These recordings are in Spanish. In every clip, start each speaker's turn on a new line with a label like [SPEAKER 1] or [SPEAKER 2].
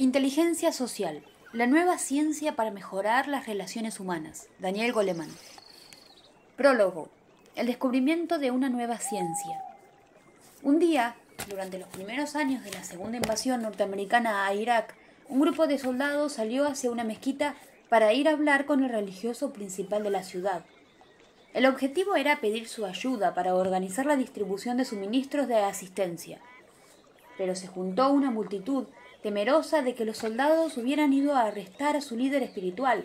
[SPEAKER 1] Inteligencia social, la nueva ciencia para mejorar las relaciones humanas. Daniel Goleman. Prólogo. El descubrimiento de una nueva ciencia. Un día, durante los primeros años de la segunda invasión norteamericana a Irak, un grupo de soldados salió hacia una mezquita para ir a hablar con el religioso principal de la ciudad. El objetivo era pedir su ayuda para organizar la distribución de suministros de asistencia. Pero se juntó una multitud temerosa de que los soldados hubieran ido a arrestar a su líder espiritual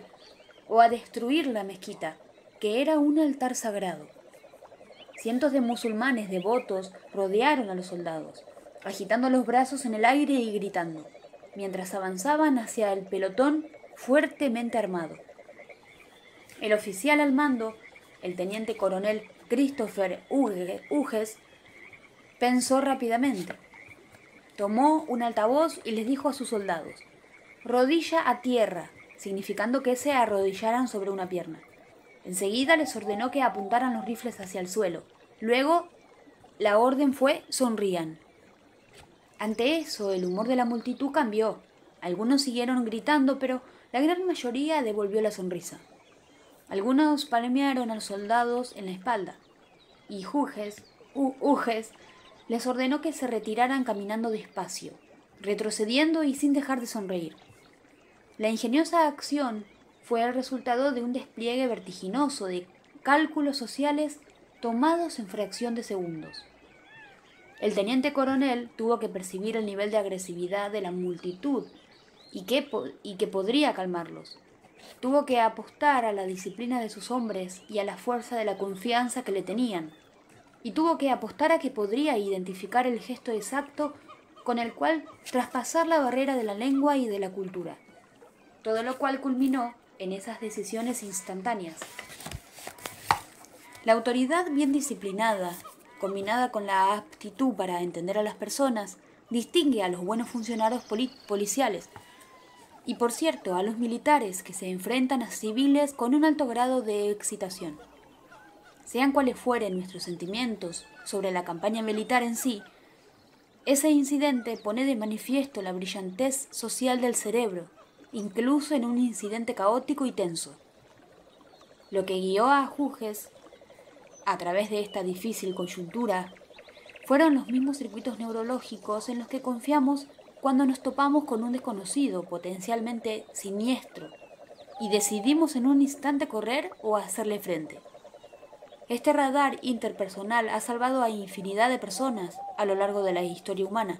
[SPEAKER 1] o a destruir la mezquita, que era un altar sagrado. Cientos de musulmanes devotos rodearon a los soldados, agitando los brazos en el aire y gritando, mientras avanzaban hacia el pelotón fuertemente armado. El oficial al mando, el teniente coronel Christopher Hughes, pensó rápidamente. Tomó un altavoz y les dijo a sus soldados: «Rodilla a tierra», significando que se arrodillaran sobre una pierna. Enseguida les ordenó que apuntaran los rifles hacia el suelo. Luego, la orden fue: «sonrían». Ante eso, el humor de la multitud cambió. Algunos siguieron gritando, pero la gran mayoría devolvió la sonrisa. Algunos palmearon a los soldados en la espalda, y Hughes les ordenó que se retiraran caminando despacio, retrocediendo y sin dejar de sonreír. La ingeniosa acción fue el resultado de un despliegue vertiginoso de cálculos sociales tomados en fracción de segundos. El teniente coronel tuvo que percibir el nivel de agresividad de la multitud y que podría calmarlos. Tuvo que apostar a la disciplina de sus hombres y a la fuerza de la confianza que le tenían. Y tuvo que apostar a que podría identificar el gesto exacto con el cual traspasar la barrera de la lengua y de la cultura. Todo lo cual culminó en esas decisiones instantáneas. La autoridad bien disciplinada, combinada con la aptitud para entender a las personas, distingue a los buenos funcionarios policiales y, por cierto, a los militares que se enfrentan a civiles con un alto grado de excitación. Sean cuales fueren nuestros sentimientos sobre la campaña militar en sí, ese incidente pone de manifiesto la brillantez social del cerebro, incluso en un incidente caótico y tenso. Lo que guió a Hughes a través de esta difícil coyuntura fueron los mismos circuitos neurológicos en los que confiamos cuando nos topamos con un desconocido potencialmente siniestro y decidimos en un instante correr o hacerle frente. Este radar interpersonal ha salvado a infinidad de personas a lo largo de la historia humana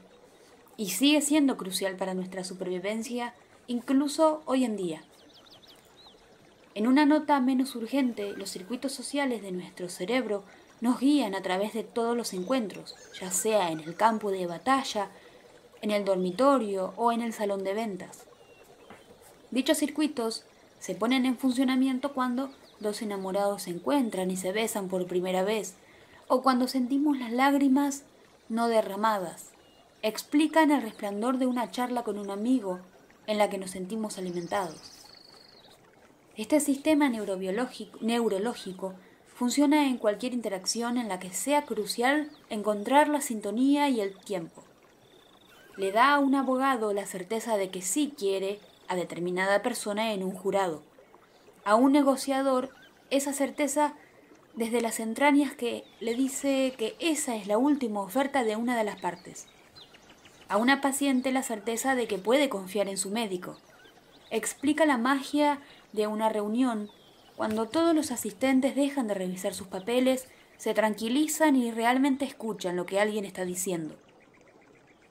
[SPEAKER 1] y sigue siendo crucial para nuestra supervivencia incluso hoy en día. En una nota menos urgente, los circuitos sociales de nuestro cerebro nos guían a través de todos los encuentros, ya sea en el campo de batalla, en el dormitorio o en el salón de ventas. Dichos circuitos se ponen en funcionamiento cuando dos enamorados se encuentran y se besan por primera vez, o cuando sentimos las lágrimas no derramadas. Explican el resplandor de una charla con un amigo en la que nos sentimos alimentados. Este sistema neurológico funciona en cualquier interacción en la que sea crucial encontrar la sintonía y el tiempo. Le da a un abogado la certeza de que sí quiere a determinada persona en un jurado. A un negociador esa certeza desde las entrañas que le dice que esa es la última oferta de una de las partes. A una paciente la certeza de que puede confiar en su médico. Explica la magia de una reunión cuando todos los asistentes dejan de revisar sus papeles, se tranquilizan y realmente escuchan lo que alguien está diciendo.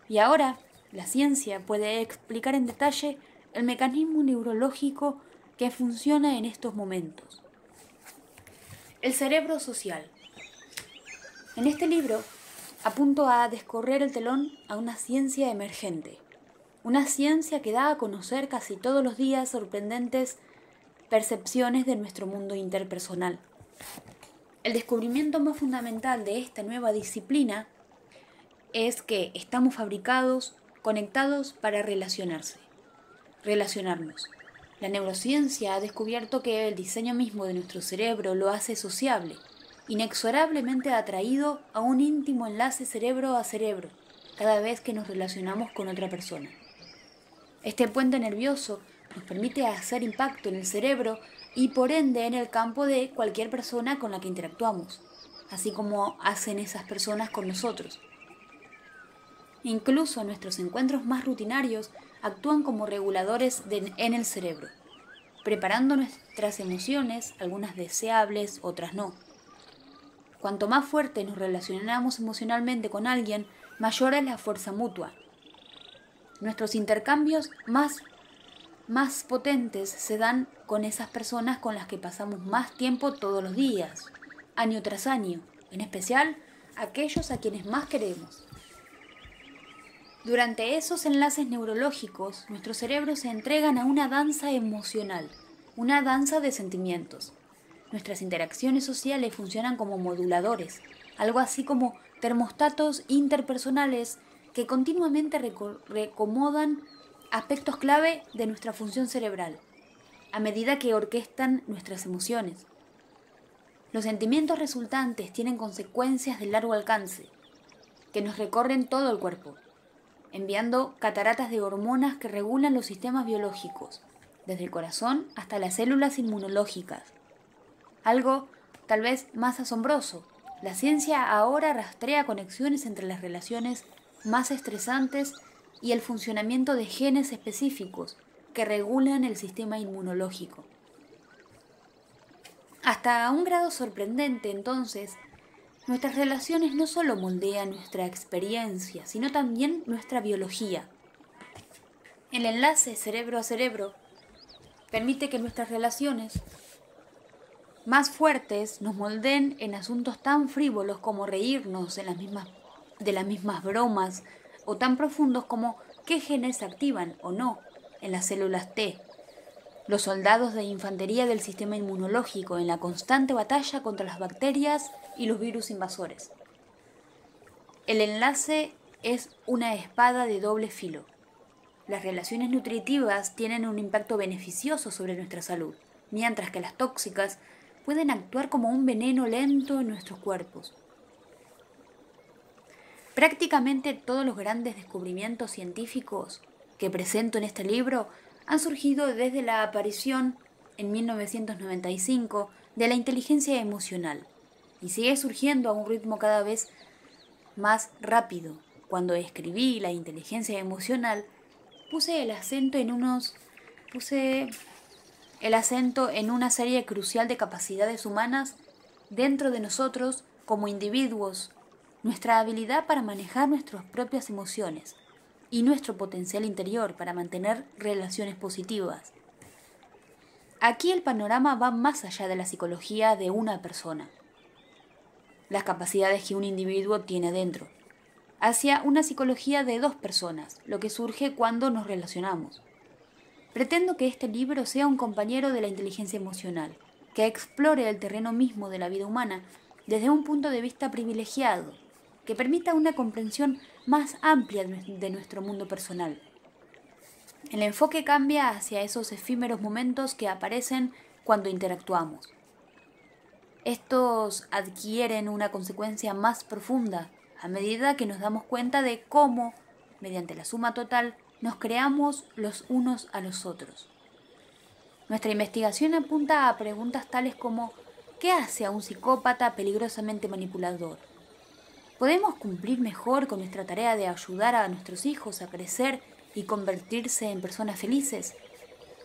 [SPEAKER 1] Y ahora, la ciencia puede explicar en detalle el mecanismo neurológico que funciona en estos momentos. El cerebro social. En este libro apunto a descorrer el telón a una ciencia emergente, una ciencia que da a conocer casi todos los días sorprendentes percepciones de nuestro mundo interpersonal. El descubrimiento más fundamental de esta nueva disciplina es que estamos fabricados, conectados para relacionarnos. La neurociencia ha descubierto que el diseño mismo de nuestro cerebro lo hace sociable, inexorablemente atraído a un íntimo enlace cerebro a cerebro, cada vez que nos relacionamos con otra persona. Este puente nervioso nos permite hacer impacto en el cerebro y por ende en el campo de cualquier persona con la que interactuamos, así como hacen esas personas con nosotros. Incluso nuestros encuentros más rutinarios actúan como reguladores en el cerebro, preparando nuestras emociones, algunas deseables, otras no. Cuanto más fuerte nos relacionamos emocionalmente con alguien, mayor es la fuerza mutua. Nuestros intercambios más potentes se dan con esas personas con las que pasamos más tiempo todos los días, año tras año, en especial aquellos a quienes más queremos. Durante esos enlaces neurológicos, nuestros cerebros se entregan a una danza emocional, una danza de sentimientos. Nuestras interacciones sociales funcionan como moduladores, algo así como termostatos interpersonales que continuamente reacomodan aspectos clave de nuestra función cerebral, a medida que orquestan nuestras emociones. Los sentimientos resultantes tienen consecuencias de largo alcance, que nos recorren todo el cuerpo, enviando cataratas de hormonas que regulan los sistemas biológicos, desde el corazón hasta las células inmunológicas. Algo tal vez más asombroso, la ciencia ahora rastrea conexiones entre las relaciones más estresantes y el funcionamiento de genes específicos que regulan el sistema inmunológico. Hasta un grado sorprendente, entonces, nuestras relaciones no solo moldean nuestra experiencia, sino también nuestra biología. El enlace cerebro a cerebro permite que nuestras relaciones más fuertes nos moldeen en asuntos tan frívolos como reírnos de las mismas bromas o tan profundos como qué genes se activan o no en las células T, los soldados de infantería del sistema inmunológico en la constante batalla contra las bacterias y los virus invasores. El enlace es una espada de doble filo. Las relaciones nutritivas tienen un impacto beneficioso sobre nuestra salud, mientras que las tóxicas pueden actuar como un veneno lento en nuestros cuerpos. Prácticamente todos los grandes descubrimientos científicos que presento en este libro han surgido desde la aparición, en 1995, de la inteligencia emocional, y sigue surgiendo a un ritmo cada vez más rápido. Cuando escribí la inteligencia emocional, puse el acento en una serie crucial de capacidades humanas dentro de nosotros como individuos, nuestra habilidad para manejar nuestras propias emociones y nuestro potencial interior para mantener relaciones positivas. Aquí el panorama va más allá de la psicología de una persona, las capacidades que un individuo tiene dentro, hacia una psicología de dos personas, lo que surge cuando nos relacionamos. Pretendo que este libro sea un compañero de la inteligencia emocional, que explore el terreno mismo de la vida humana desde un punto de vista privilegiado, que permita una comprensión más amplia de nuestro mundo personal. El enfoque cambia hacia esos efímeros momentos que aparecen cuando interactuamos. Estos adquieren una consecuencia más profunda a medida que nos damos cuenta de cómo, mediante la suma total, nos creamos los unos a los otros. Nuestra investigación apunta a preguntas tales como ¿qué hace a un psicópata peligrosamente manipulador? ¿Podemos cumplir mejor con nuestra tarea de ayudar a nuestros hijos a crecer y convertirse en personas felices?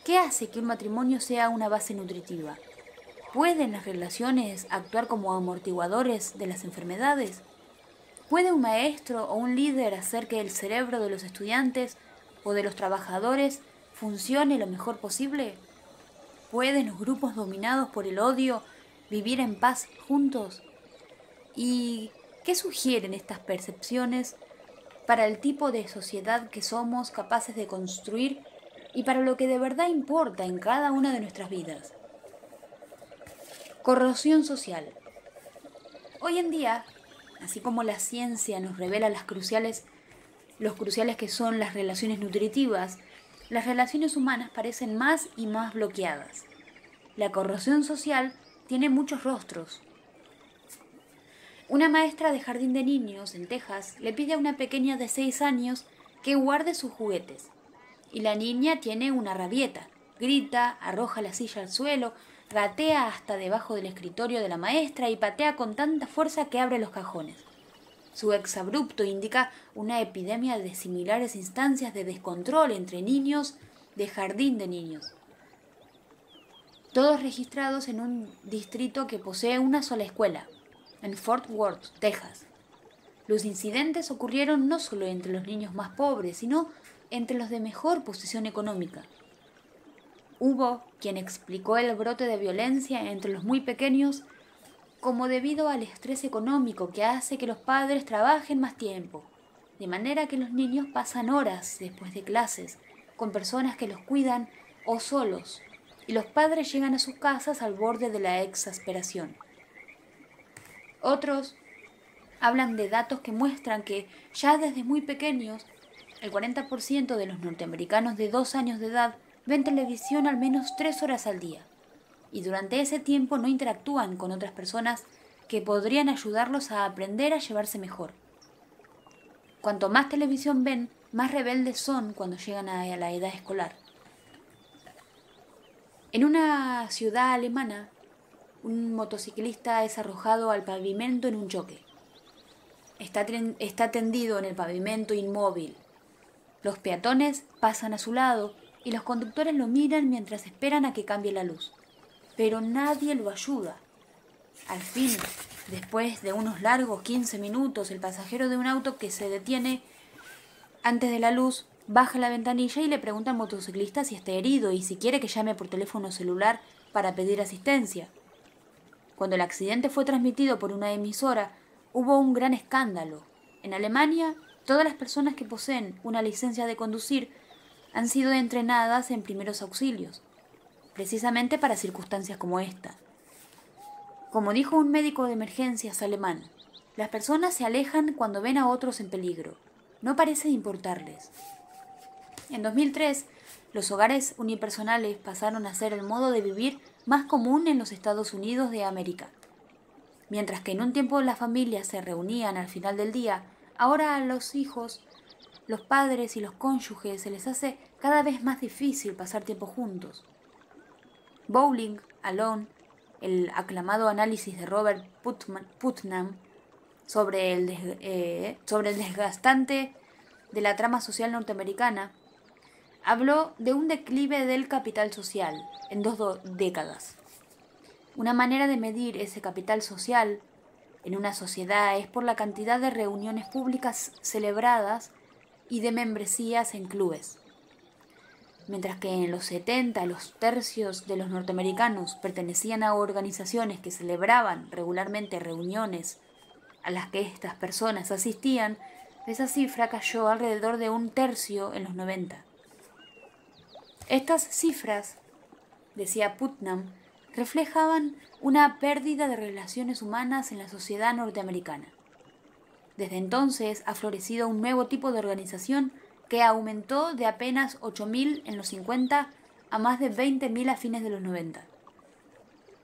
[SPEAKER 1] ¿Qué hace que un matrimonio sea una base nutritiva? ¿Pueden las relaciones actuar como amortiguadores de las enfermedades? ¿Puede un maestro o un líder hacer que el cerebro de los estudiantes o de los trabajadores funcione lo mejor posible? ¿Pueden los grupos dominados por el odio vivir en paz juntos? ¿Y qué sugieren estas percepciones para el tipo de sociedad que somos capaces de construir y para lo que de verdad importa en cada una de nuestras vidas? Corrosión social. Hoy en día, así como la ciencia nos revela los cruciales que son las relaciones nutritivas, las relaciones humanas parecen más y más bloqueadas. La corrosión social tiene muchos rostros. Una maestra de jardín de niños en Texas le pide a una pequeña de 6 años que guarde sus juguetes. y la niña tiene una rabieta. Grita, arroja la silla al suelo, gatea hasta debajo del escritorio de la maestra y patea con tanta fuerza que abre los cajones. Su exabrupto indica una epidemia de similares instancias de descontrol entre niños de jardín de niños, todos registrados en un distrito que posee una sola escuela, en Fort Worth, Texas. Los incidentes ocurrieron no solo entre los niños más pobres, sino entre los de mejor posición económica. Hubo quien explicó el brote de violencia entre los muy pequeños como debido al estrés económico que hace que los padres trabajen más tiempo, de manera que los niños pasan horas después de clases con personas que los cuidan o solos, y los padres llegan a sus casas al borde de la exasperación. Otros hablan de datos que muestran que ya desde muy pequeños, el 40% de los norteamericanos de 2 años de edad ven televisión al menos 3 horas al día, y durante ese tiempo no interactúan con otras personas que podrían ayudarlos a aprender a llevarse mejor. Cuanto más televisión ven, más rebeldes son cuando llegan a la edad escolar. En una ciudad alemana, un motociclista es arrojado al pavimento en un choque. Está tendido en el pavimento inmóvil. Los peatones pasan a su lado y los conductores lo miran mientras esperan a que cambie la luz. Pero nadie lo ayuda. Al fin, después de unos largos 15 minutos, el pasajero de un auto que se detiene antes de la luz baja la ventanilla y le pregunta al motociclista si está herido y si quiere que llame por teléfono celular para pedir asistencia. Cuando el accidente fue transmitido por una emisora, hubo un gran escándalo. En Alemania, todas las personas que poseen una licencia de conducir han sido entrenadas en primeros auxilios, precisamente para circunstancias como esta. Como dijo un médico de emergencias alemán, las personas se alejan cuando ven a otros en peligro. No parece importarles. En 2003, los hogares unipersonales pasaron a ser el modo de vivir más común en los Estados Unidos de América. Mientras que en un tiempo las familias se reunían al final del día, ahora a los hijos, los padres y los cónyuges se les hace cada vez más difícil pasar tiempo juntos. Bowling Alone, el aclamado análisis de Robert Putnam sobre el desgastante de la trama social norteamericana, habló de un declive del capital social en 2 décadas. Una manera de medir ese capital social en una sociedad es por la cantidad de reuniones públicas celebradas y de membresías en clubes. Mientras que en los 70 los tercios de los norteamericanos pertenecían a organizaciones que celebraban regularmente reuniones a las que estas personas asistían, esa cifra cayó alrededor de 1/3 en los 90. Estas cifras, decía Putnam, reflejaban una pérdida de relaciones humanas en la sociedad norteamericana. Desde entonces ha florecido un nuevo tipo de organización que aumentó de apenas 8.000 en los 50 a más de 20.000 a fines de los 90.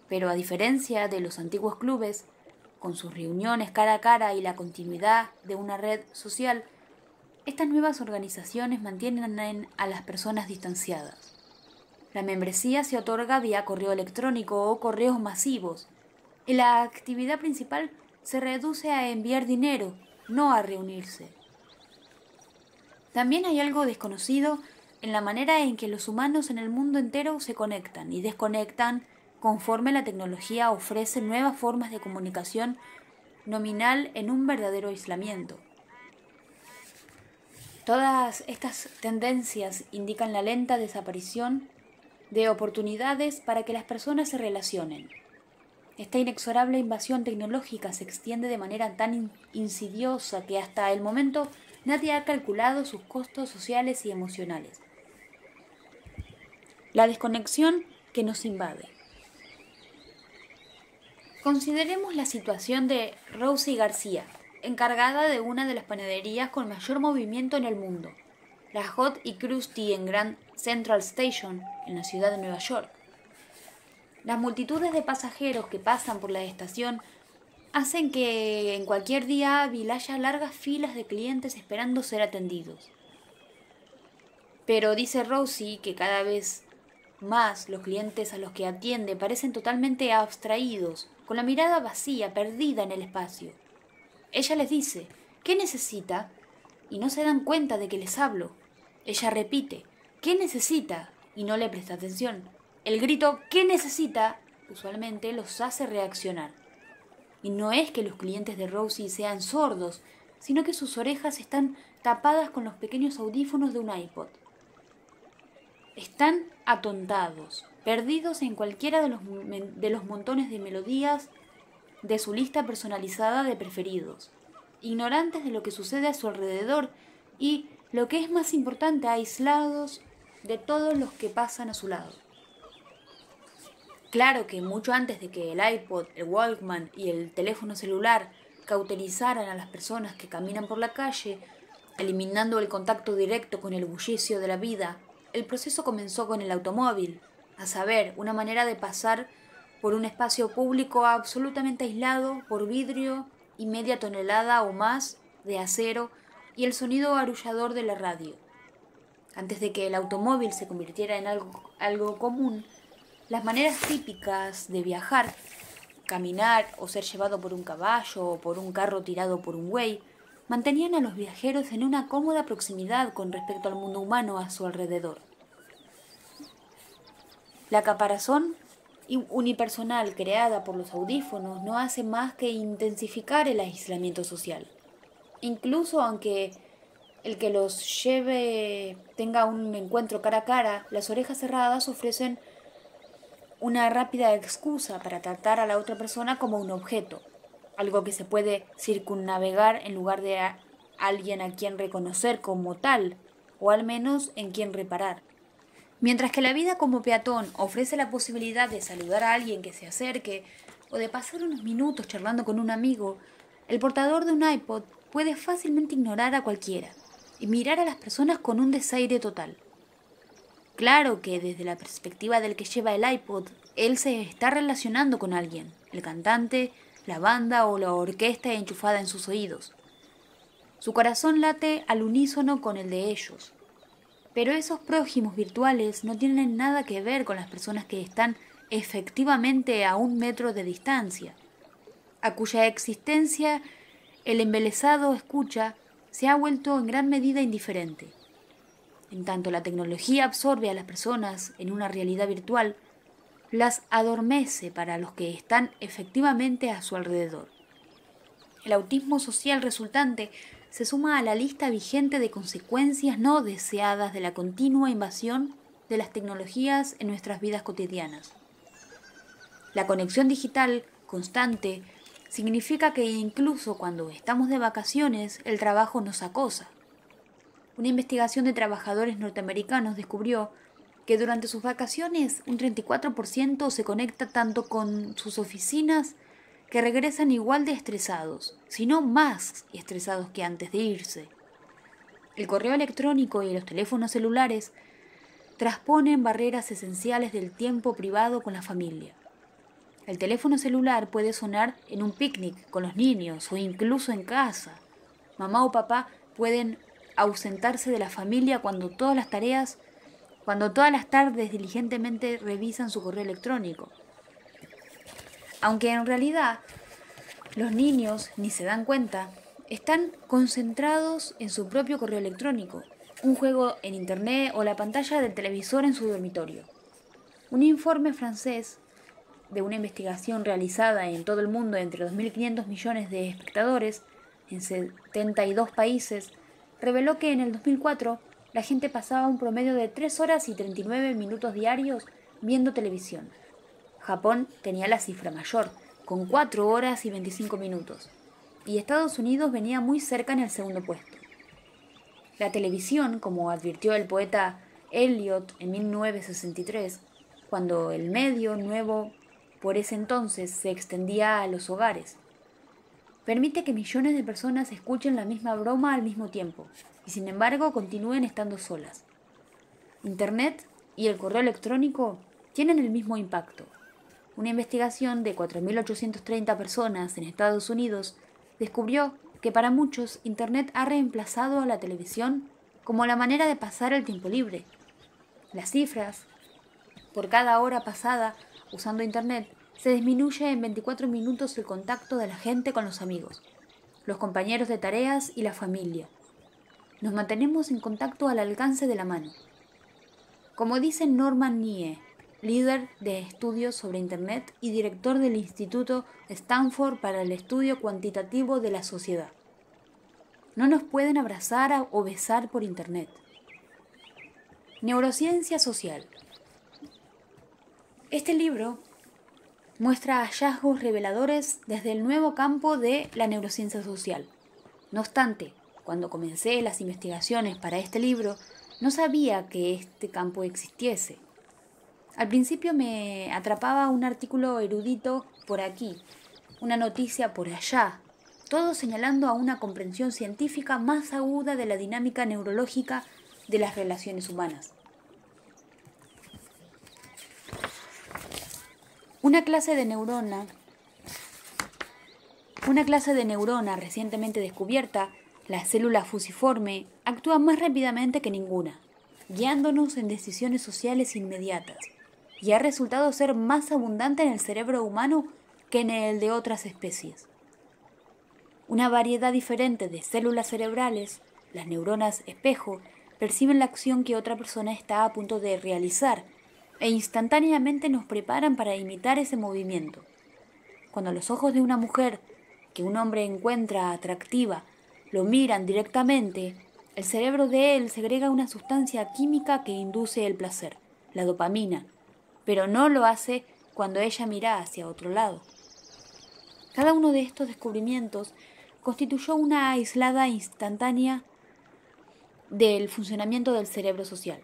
[SPEAKER 1] Pero a diferencia de los antiguos clubes, con sus reuniones cara a cara y la continuidad de una red social, estas nuevas organizaciones mantienen a las personas distanciadas. La membresía se otorga vía correo electrónico o correos masivos, y la actividad principal se reduce a enviar dinero, no a reunirse. También hay algo desconocido en la manera en que los humanos en el mundo entero se conectan y desconectan conforme la tecnología ofrece nuevas formas de comunicación nominal en un verdadero aislamiento. Todas estas tendencias indican la lenta desaparición de oportunidades para que las personas se relacionen. Esta inexorable invasión tecnológica se extiende de manera tan insidiosa que hasta el momento nadie ha calculado sus costos sociales y emocionales. La desconexión que nos invade. Consideremos la situación de Rosie García, encargada de una de las panaderías con mayor movimiento en el mundo, la Hot y Krusty en Grand Central Station, en la ciudad de Nueva York. Las multitudes de pasajeros que pasan por la estación hacen que en cualquier día hábil haya largas filas de clientes esperando ser atendidos. Pero dice Rosie que cada vez más los clientes a los que atiende parecen totalmente abstraídos, con la mirada vacía, perdida en el espacio. Ella les dice, ¿qué necesita? Y no se dan cuenta de que les hablo. Ella repite, ¿qué necesita? Y no le presta atención. El grito, ¿qué necesita? Usualmente los hace reaccionar. Y no es que los clientes de Rosie sean sordos, sino que sus orejas están tapadas con los pequeños audífonos de un iPod. Están atontados, perdidos en cualquiera de los montones de melodías de su lista personalizada de preferidos, ignorantes de lo que sucede a su alrededor y, lo que es más importante, aislados de todos los que pasan a su lado. Claro que mucho antes de que el iPod, el Walkman y el teléfono celular cauterizaran a las personas que caminan por la calle, eliminando el contacto directo con el bullicio de la vida, el proceso comenzó con el automóvil, a saber, una manera de pasar por un espacio público absolutamente aislado por vidrio y media tonelada o más de acero y el sonido arrullador de la radio. Antes de que el automóvil se convirtiera en algo común, las maneras típicas de viajar, caminar o ser llevado por un caballo o por un carro tirado por un buey, mantenían a los viajeros en una cómoda proximidad con respecto al mundo humano a su alrededor. La caparazón unipersonal creada por los audífonos no hace más que intensificar el aislamiento social. Incluso aunque el que los lleve tenga un encuentro cara a cara, las orejas cerradas ofrecen una rápida excusa para tratar a la otra persona como un objeto, algo que se puede circunnavegar en lugar de alguien a quien reconocer como tal, o al menos en quien reparar. Mientras que la vida como peatón ofrece la posibilidad de saludar a alguien que se acerque o de pasar unos minutos charlando con un amigo, el portador de un iPod puede fácilmente ignorar a cualquiera y mirar a las personas con un desaire total. Claro que desde la perspectiva del que lleva el iPod, él se está relacionando con alguien, el cantante, la banda o la orquesta enchufada en sus oídos. Su corazón late al unísono con el de ellos. Pero esos prójimos virtuales no tienen nada que ver con las personas que están efectivamente a 1 metro de distancia, a cuya existencia el embelesado escucha se ha vuelto en gran medida indiferente. En tanto la tecnología absorbe a las personas en una realidad virtual, las adormece para los que están efectivamente a su alrededor. El autismo social resultante se suma a la lista vigente de consecuencias no deseadas de la continua invasión de las tecnologías en nuestras vidas cotidianas. La conexión digital constante significa que incluso cuando estamos de vacaciones, el trabajo nos acosa. Una investigación de trabajadores norteamericanos descubrió que durante sus vacaciones un 34% se conecta tanto con sus oficinas que regresan igual de estresados, si no más estresados que antes de irse. El correo electrónico y los teléfonos celulares trasponen barreras esenciales del tiempo privado con la familia. El teléfono celular puede sonar en un picnic con los niños o incluso en casa. Mamá o papá pueden ausentarse de la familia cuando todas las tardes diligentemente revisan su correo electrónico. Aunque en realidad los niños ni se dan cuenta, están concentrados en su propio correo electrónico, un juego en internet o la pantalla del televisor en su dormitorio. Un informe francés de una investigación realizada en todo el mundo entre 2.500 millones de espectadores en 72 países reveló que en el 2004 la gente pasaba un promedio de 3 horas y 39 minutos diarios viendo televisión. Japón tenía la cifra mayor, con 4 horas y 25 minutos, y Estados Unidos venía muy cerca en el segundo puesto. La televisión, como advirtió el poeta Eliot en 1963, cuando el medio nuevo por ese entonces se extendía a los hogares, permite que millones de personas escuchen la misma broma al mismo tiempo, y sin embargo continúen estando solas. Internet y el correo electrónico tienen el mismo impacto. Una investigación de 4.830 personas en Estados Unidos descubrió que para muchos Internet ha reemplazado a la televisión como la manera de pasar el tiempo libre. Las cifras, por cada hora pasada usando Internet, se disminuye en 24 minutos el contacto de la gente con los amigos, los compañeros de tareas y la familia. Nos mantenemos en contacto al alcance de la mano. Como dice Norman Nie, líder de estudios sobre Internet y director del Instituto Stanford para el Estudio Cuantitativo de la Sociedad, no nos pueden abrazar o besar por Internet. Neurociencia social. Este libro muestra hallazgos reveladores desde el nuevo campo de la neurociencia social. No obstante, cuando comencé las investigaciones para este libro, no sabía que este campo existiese. Al principio me atrapaba un artículo erudito por aquí, una noticia por allá, todo señalando a una comprensión científica más aguda de la dinámica neurológica de las relaciones humanas. Una clase de neurona recientemente descubierta, la célula fusiforme, actúa más rápidamente que ninguna, guiándonos en decisiones sociales inmediatas, y ha resultado ser más abundante en el cerebro humano que en el de otras especies. Una variedad diferente de células cerebrales, las neuronas espejo, perciben la acción que otra persona está a punto de realizar e instantáneamente nos preparan para imitar ese movimiento. Cuando los ojos de una mujer que un hombre encuentra atractiva lo miran directamente, el cerebro de él segrega una sustancia química que induce el placer, la dopamina, pero no lo hace cuando ella mira hacia otro lado. Cada uno de estos descubrimientos constituyó una aislada instantánea del funcionamiento del cerebro social,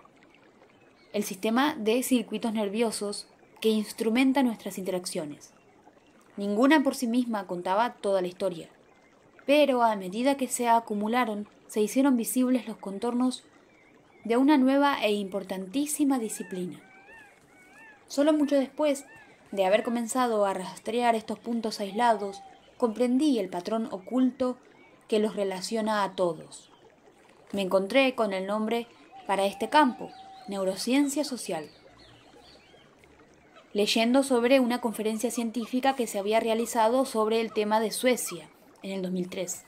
[SPEAKER 1] el sistema de circuitos nerviosos que instrumenta nuestras interacciones. Ninguna por sí misma contaba toda la historia, pero a medida que se acumularon, se hicieron visibles los contornos de una nueva e importantísima disciplina. Solo mucho después de haber comenzado a rastrear estos puntos aislados, comprendí el patrón oculto que los relaciona a todos. Me encontré con el nombre para este campo: neurociencia social, leyendo sobre una conferencia científica que se había realizado sobre el tema de Suecia en el 2003.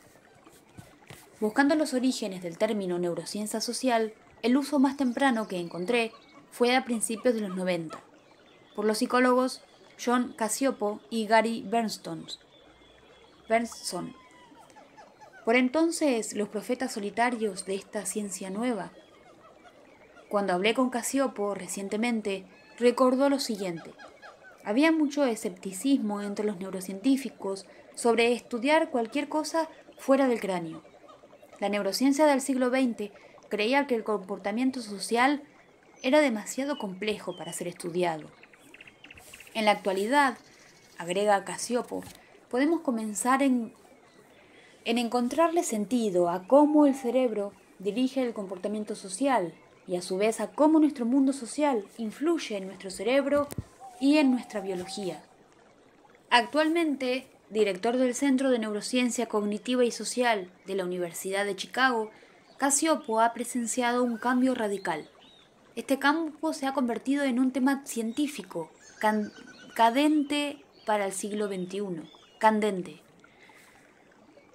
[SPEAKER 1] Buscando los orígenes del término neurociencia social, el uso más temprano que encontré fue a principios de los 90, por los psicólogos John Cacioppo y Gary Bernson. Por entonces, los profetas solitarios de esta ciencia nueva. Cuando hablé con Cacioppo recientemente, recordó lo siguiente: había mucho escepticismo entre los neurocientíficos sobre estudiar cualquier cosa fuera del cráneo. La neurociencia del siglo XX creía que el comportamiento social era demasiado complejo para ser estudiado. En la actualidad, agrega Cacioppo, podemos comenzar en encontrarle sentido a cómo el cerebro dirige el comportamiento social y a su vez a cómo nuestro mundo social influye en nuestro cerebro y en nuestra biología. Actualmente, director del Centro de Neurociencia Cognitiva y Social de la Universidad de Chicago, Cacioppo ha presenciado un cambio radical. Este campo se ha convertido en un tema científico candente para el siglo XXI. Candente.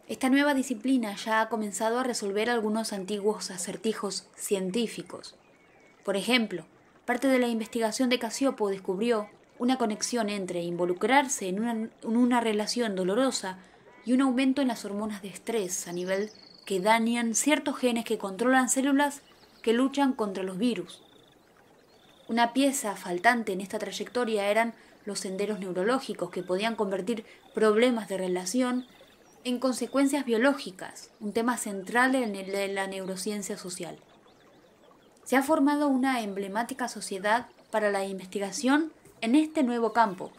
[SPEAKER 1] Esta nueva disciplina ya ha comenzado a resolver algunos antiguos acertijos científicos. Por ejemplo, parte de la investigación de Cacioppo descubrió una conexión entre involucrarse en una relación dolorosa y un aumento en las hormonas de estrés a nivel que dañan ciertos genes que controlan células que luchan contra los virus. Una pieza faltante en esta trayectoria eran los senderos neurológicos que podían convertir problemas de relación en consecuencias biológicas, un tema central de la neurociencia social. Se ha formado una emblemática sociedad para la investigación en este nuevo campo.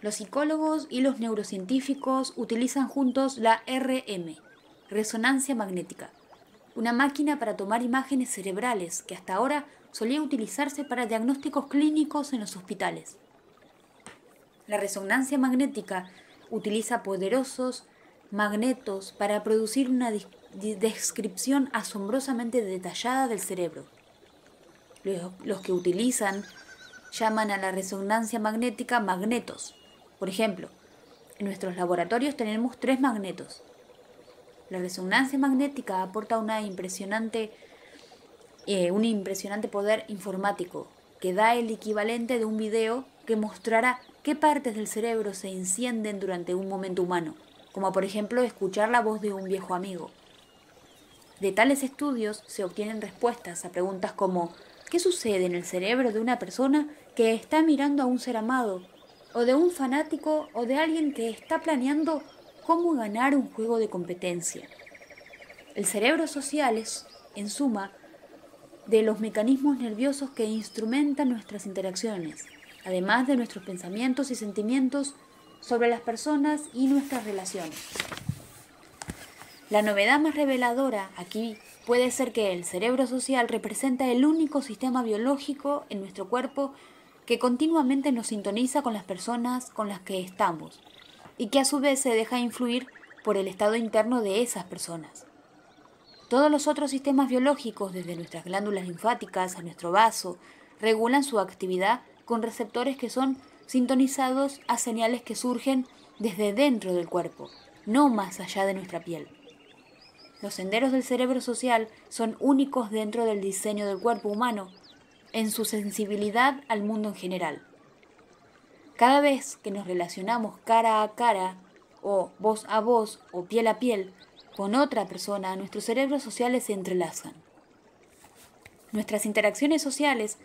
[SPEAKER 1] Los psicólogos y los neurocientíficos utilizan juntos la RM, resonancia magnética, una máquina para tomar imágenes cerebrales que hasta ahora solía utilizarse para diagnósticos clínicos en los hospitales. La resonancia magnética utiliza poderosos magnetos para producir una descripción asombrosamente detallada del cerebro. Los que utilizan llaman a la resonancia magnética magnetos. Por ejemplo, en nuestros laboratorios tenemos 3 magnetos. La resonancia magnética aporta un impresionante poder informático que da el equivalente de un video que mostrará qué partes del cerebro se encienden durante un momento humano, como por ejemplo escuchar la voz de un viejo amigo. De tales estudios se obtienen respuestas a preguntas como ¿qué sucede en el cerebro de una persona que está mirando a un ser amado, o de un fanático, o de alguien que está planeando cómo ganar un juego de competencia? El cerebro social es, en suma, de los mecanismos nerviosos que instrumentan nuestras interacciones, además de nuestros pensamientos y sentimientos sobre las personas y nuestras relaciones. La novedad más reveladora aquí puede ser que el cerebro social representa el único sistema biológico en nuestro cuerpo que continuamente nos sintoniza con las personas con las que estamos y que a su vez se deja influir por el estado interno de esas personas. Todos los otros sistemas biológicos, desde nuestras glándulas linfáticas a nuestro vaso, regulan su actividad con receptores que son sintonizados a señales que surgen desde dentro del cuerpo, no más allá de nuestra piel. Los senderos del cerebro social son únicos dentro del diseño del cuerpo humano, en su sensibilidad al mundo en general. Cada vez que nos relacionamos cara a cara, o voz a voz, o piel a piel, con otra persona, nuestros cerebros sociales se entrelazan. Nuestras interacciones sociales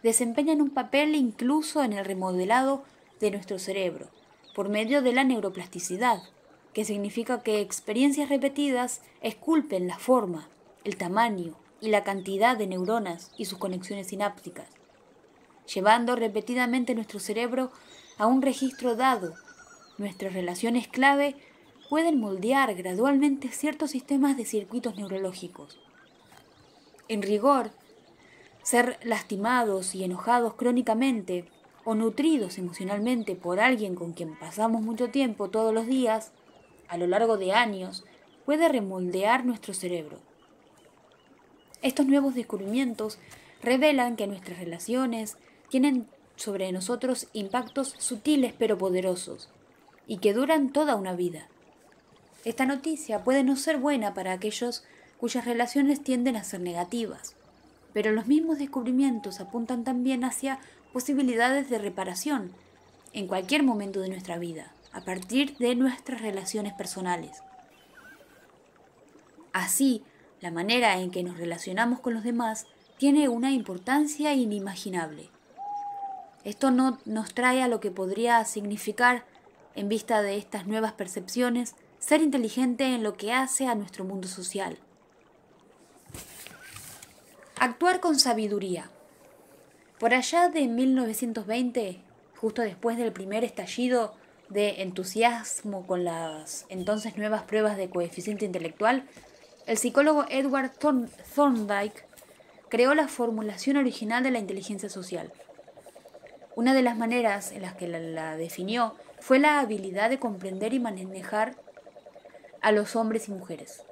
[SPEAKER 1] desempeñan un papel incluso en el remodelado de nuestro cerebro, por medio de la neuroplasticidad, que significa que experiencias repetidas esculpen la forma, el tamaño y la cantidad de neuronas y sus conexiones sinápticas, llevando repetidamente nuestro cerebro a un registro dado. Nuestras relaciones clave pueden moldear gradualmente ciertos sistemas de circuitos neurológicos. En rigor, ser lastimados y enojados crónicamente o nutridos emocionalmente por alguien con quien pasamos mucho tiempo todos los días, a lo largo de años, puede remoldear nuestro cerebro. Estos nuevos descubrimientos revelan que nuestras relaciones tienen sobre nosotros impactos sutiles pero poderosos, y que duran toda una vida. Esta noticia puede no ser buena para aquellos cuyas relaciones tienden a ser negativas, pero los mismos descubrimientos apuntan también hacia posibilidades de reparación en cualquier momento de nuestra vida, a partir de nuestras relaciones personales. Así, la manera en que nos relacionamos con los demás tiene una importancia inimaginable. Esto no nos trae a lo que podría significar, en vista de estas nuevas percepciones, ser inteligente en lo que hace a nuestro mundo social. Actuar con sabiduría. Por allá de 1920, justo después del primer estallido de entusiasmo con las entonces nuevas pruebas de coeficiente intelectual, el psicólogo Edward Thorndike creó la formulación original de la inteligencia social. Una de las maneras en las que la definió fue la habilidad de comprender y manejar a los hombres y mujeres,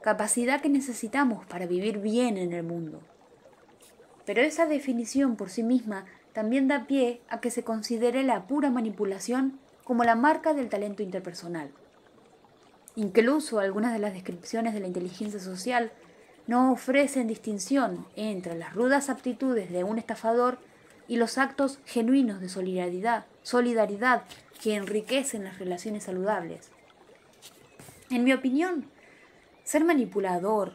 [SPEAKER 1] capacidad que necesitamos para vivir bien en el mundo. Pero esa definición por sí misma también da pie a que se considere la pura manipulación como la marca del talento interpersonal. Incluso algunas de las descripciones de la inteligencia social no ofrecen distinción entre las rudas aptitudes de un estafador y los actos genuinos de solidaridad que enriquecen las relaciones saludables. En mi opinión, ser manipulador,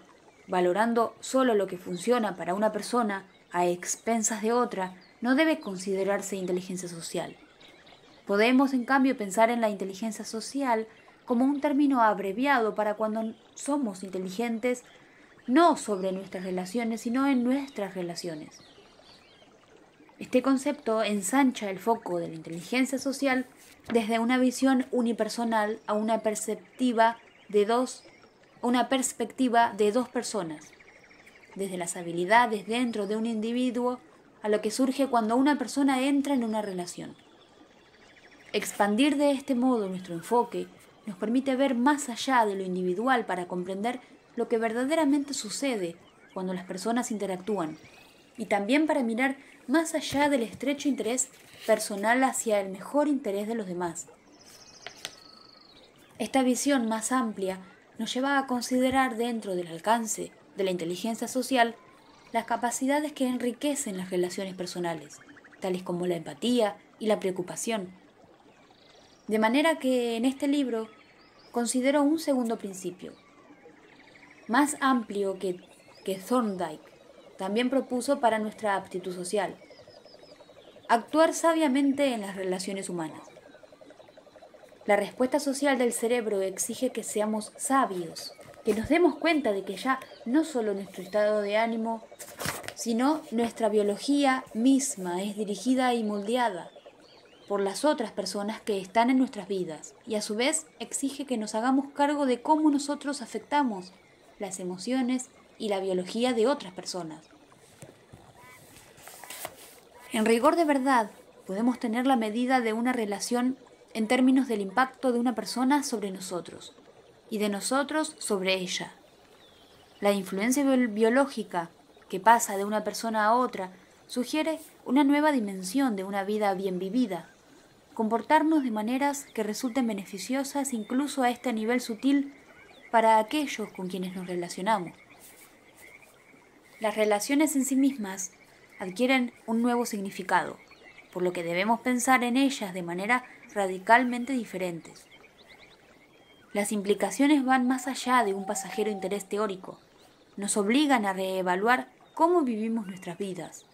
[SPEAKER 1] valorando solo lo que funciona para una persona a expensas de otra, no debe considerarse inteligencia social. Podemos, en cambio, pensar en la inteligencia social como un término abreviado para cuando somos inteligentes no sobre nuestras relaciones, sino en nuestras relaciones. Este concepto ensancha el foco de la inteligencia social desde una visión unipersonal a una perspectiva de dos personas, desde las habilidades dentro de un individuo a lo que surge cuando una persona entra en una relación. Expandir de este modo nuestro enfoque nos permite ver más allá de lo individual para comprender lo que verdaderamente sucede cuando las personas interactúan, y también para mirar más allá del estrecho interés personal hacia el mejor interés de los demás. Esta visión más amplia nos lleva a considerar dentro del alcance de la inteligencia social las capacidades que enriquecen las relaciones personales, tales como la empatía y la preocupación. De manera que en este libro considero un segundo principio, más amplio que Thorndike también propuso para nuestra aptitud social: actuar sabiamente en las relaciones humanas. La respuesta social del cerebro exige que seamos sabios, que nos demos cuenta de que ya no solo nuestro estado de ánimo, sino nuestra biología misma es dirigida y moldeada por las otras personas que están en nuestras vidas, y a su vez exige que nos hagamos cargo de cómo nosotros afectamos las emociones y la biología de otras personas. En rigor de verdad, podemos tener la medida de una relación en términos del impacto de una persona sobre nosotros y de nosotros sobre ella. La influencia biológica que pasa de una persona a otra sugiere una nueva dimensión de una vida bien vivida. Comportarnos de maneras que resulten beneficiosas incluso a este nivel sutil para aquellos con quienes nos relacionamos. Las relaciones en sí mismas adquieren un nuevo significado, por lo que debemos pensar en ellas de manera radicalmente diferentes. Las implicaciones van más allá de un pasajero interés teórico. Nos obligan a reevaluar cómo vivimos nuestras vidas.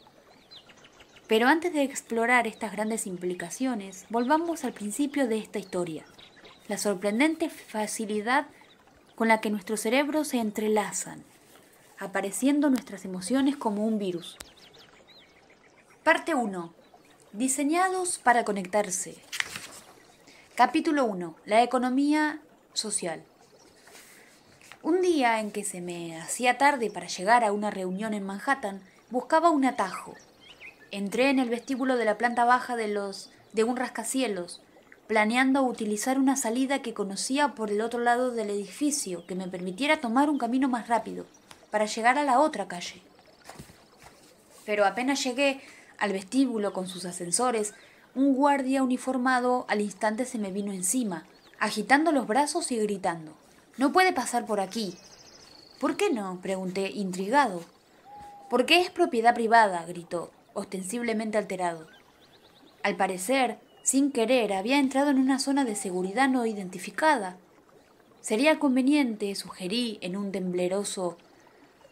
[SPEAKER 1] Pero antes de explorar estas grandes implicaciones, volvamos al principio de esta historia, la sorprendente facilidad con la que nuestros cerebros se entrelazan, apareciendo nuestras emociones como un virus. Parte 1. Diseñados para conectarse. Capítulo 1. La economía social. Un día en que se me hacía tarde para llegar a una reunión en Manhattan, buscaba un atajo. Entré en el vestíbulo de la planta baja de un rascacielos, planeando utilizar una salida que conocía por el otro lado del edificio que me permitiera tomar un camino más rápido para llegar a la otra calle. Pero apenas llegué al vestíbulo con sus ascensores, un guardia uniformado al instante se me vino encima, agitando los brazos y gritando: «No puede pasar por aquí». «¿Por qué no?», pregunté, intrigado. «Porque es propiedad privada», gritó, ostensiblemente alterado. Al parecer, sin querer, había entrado en una zona de seguridad no identificada. Sería conveniente, sugerí en un tembloroso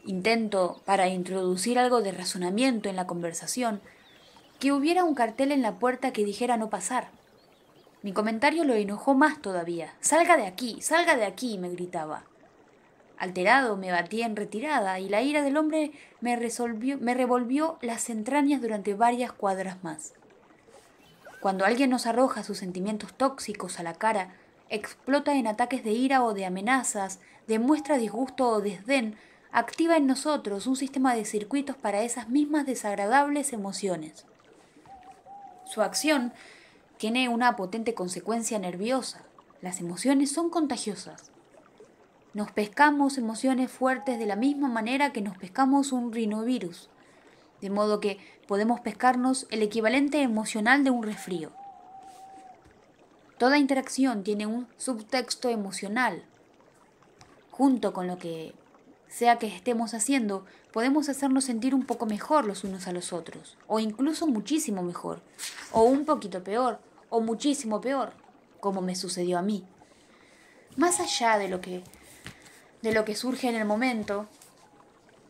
[SPEAKER 1] intento para introducir algo de razonamiento en la conversación, que hubiera un cartel en la puerta que dijera no pasar. Mi comentario lo enojó más todavía. «¡Salga de aquí!», me gritaba. Alterado, me batí en retirada y la ira del hombre me revolvió las entrañas durante varias cuadras más. Cuando alguien nos arroja sus sentimientos tóxicos a la cara, explota en ataques de ira o de amenazas, demuestra disgusto o desdén, activa en nosotros un sistema de circuitos para esas mismas desagradables emociones. Su acción tiene una potente consecuencia nerviosa. Las emociones son contagiosas. Nos pescamos emociones fuertes de la misma manera que nos pescamos un rinovirus, de modo que podemos pescarnos el equivalente emocional de un resfrío. Toda interacción tiene un subtexto emocional. Junto con lo que sea que estemos haciendo, podemos hacernos sentir un poco mejor los unos a los otros, o incluso muchísimo mejor, o un poquito peor, o muchísimo peor, como me sucedió a mí. Más allá de lo que surge en el momento,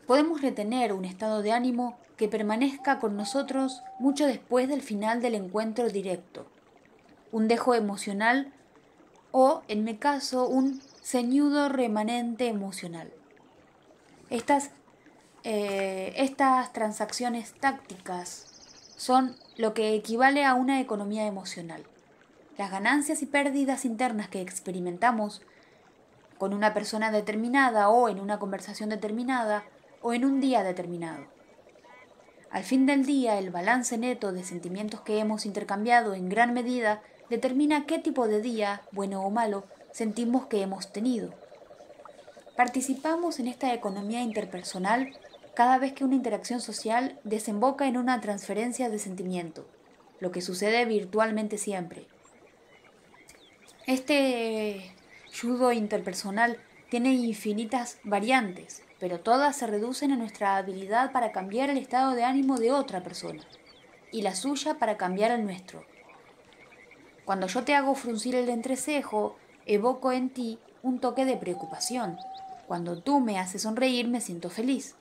[SPEAKER 1] podemos retener un estado de ánimo que permanezca con nosotros mucho después del final del encuentro directo, un dejo emocional o, en mi caso, un ceñudo remanente emocional. Estas transacciones tácticas son lo que equivale a una economía emocional. Las ganancias y pérdidas internas que experimentamos con una persona determinada o en una conversación determinada o en un día determinado. Al fin del día, el balance neto de sentimientos que hemos intercambiado en gran medida determina qué tipo de día, bueno o malo, sentimos que hemos tenido. Participamos en esta economía interpersonal cada vez que una interacción social desemboca en una transferencia de sentimiento, lo que sucede virtualmente siempre. Este judo interpersonal tiene infinitas variantes, pero todas se reducen a nuestra habilidad para cambiar el estado de ánimo de otra persona y la suya para cambiar el nuestro. Cuando yo te hago fruncir el entrecejo, evoco en ti un toque de preocupación. Cuando tú me haces sonreír, me siento feliz.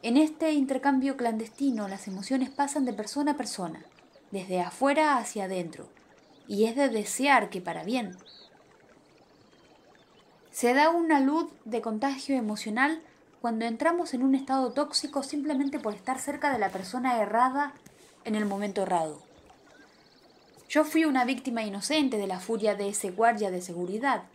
[SPEAKER 1] En este intercambio clandestino, las emociones pasan de persona a persona, desde afuera hacia adentro, y es de desear que para bien. Se da una luz de contagio emocional cuando entramos en un estado tóxico simplemente por estar cerca de la persona errada en el momento errado. Yo fui una víctima inocente de la furia de ese guardia de seguridad.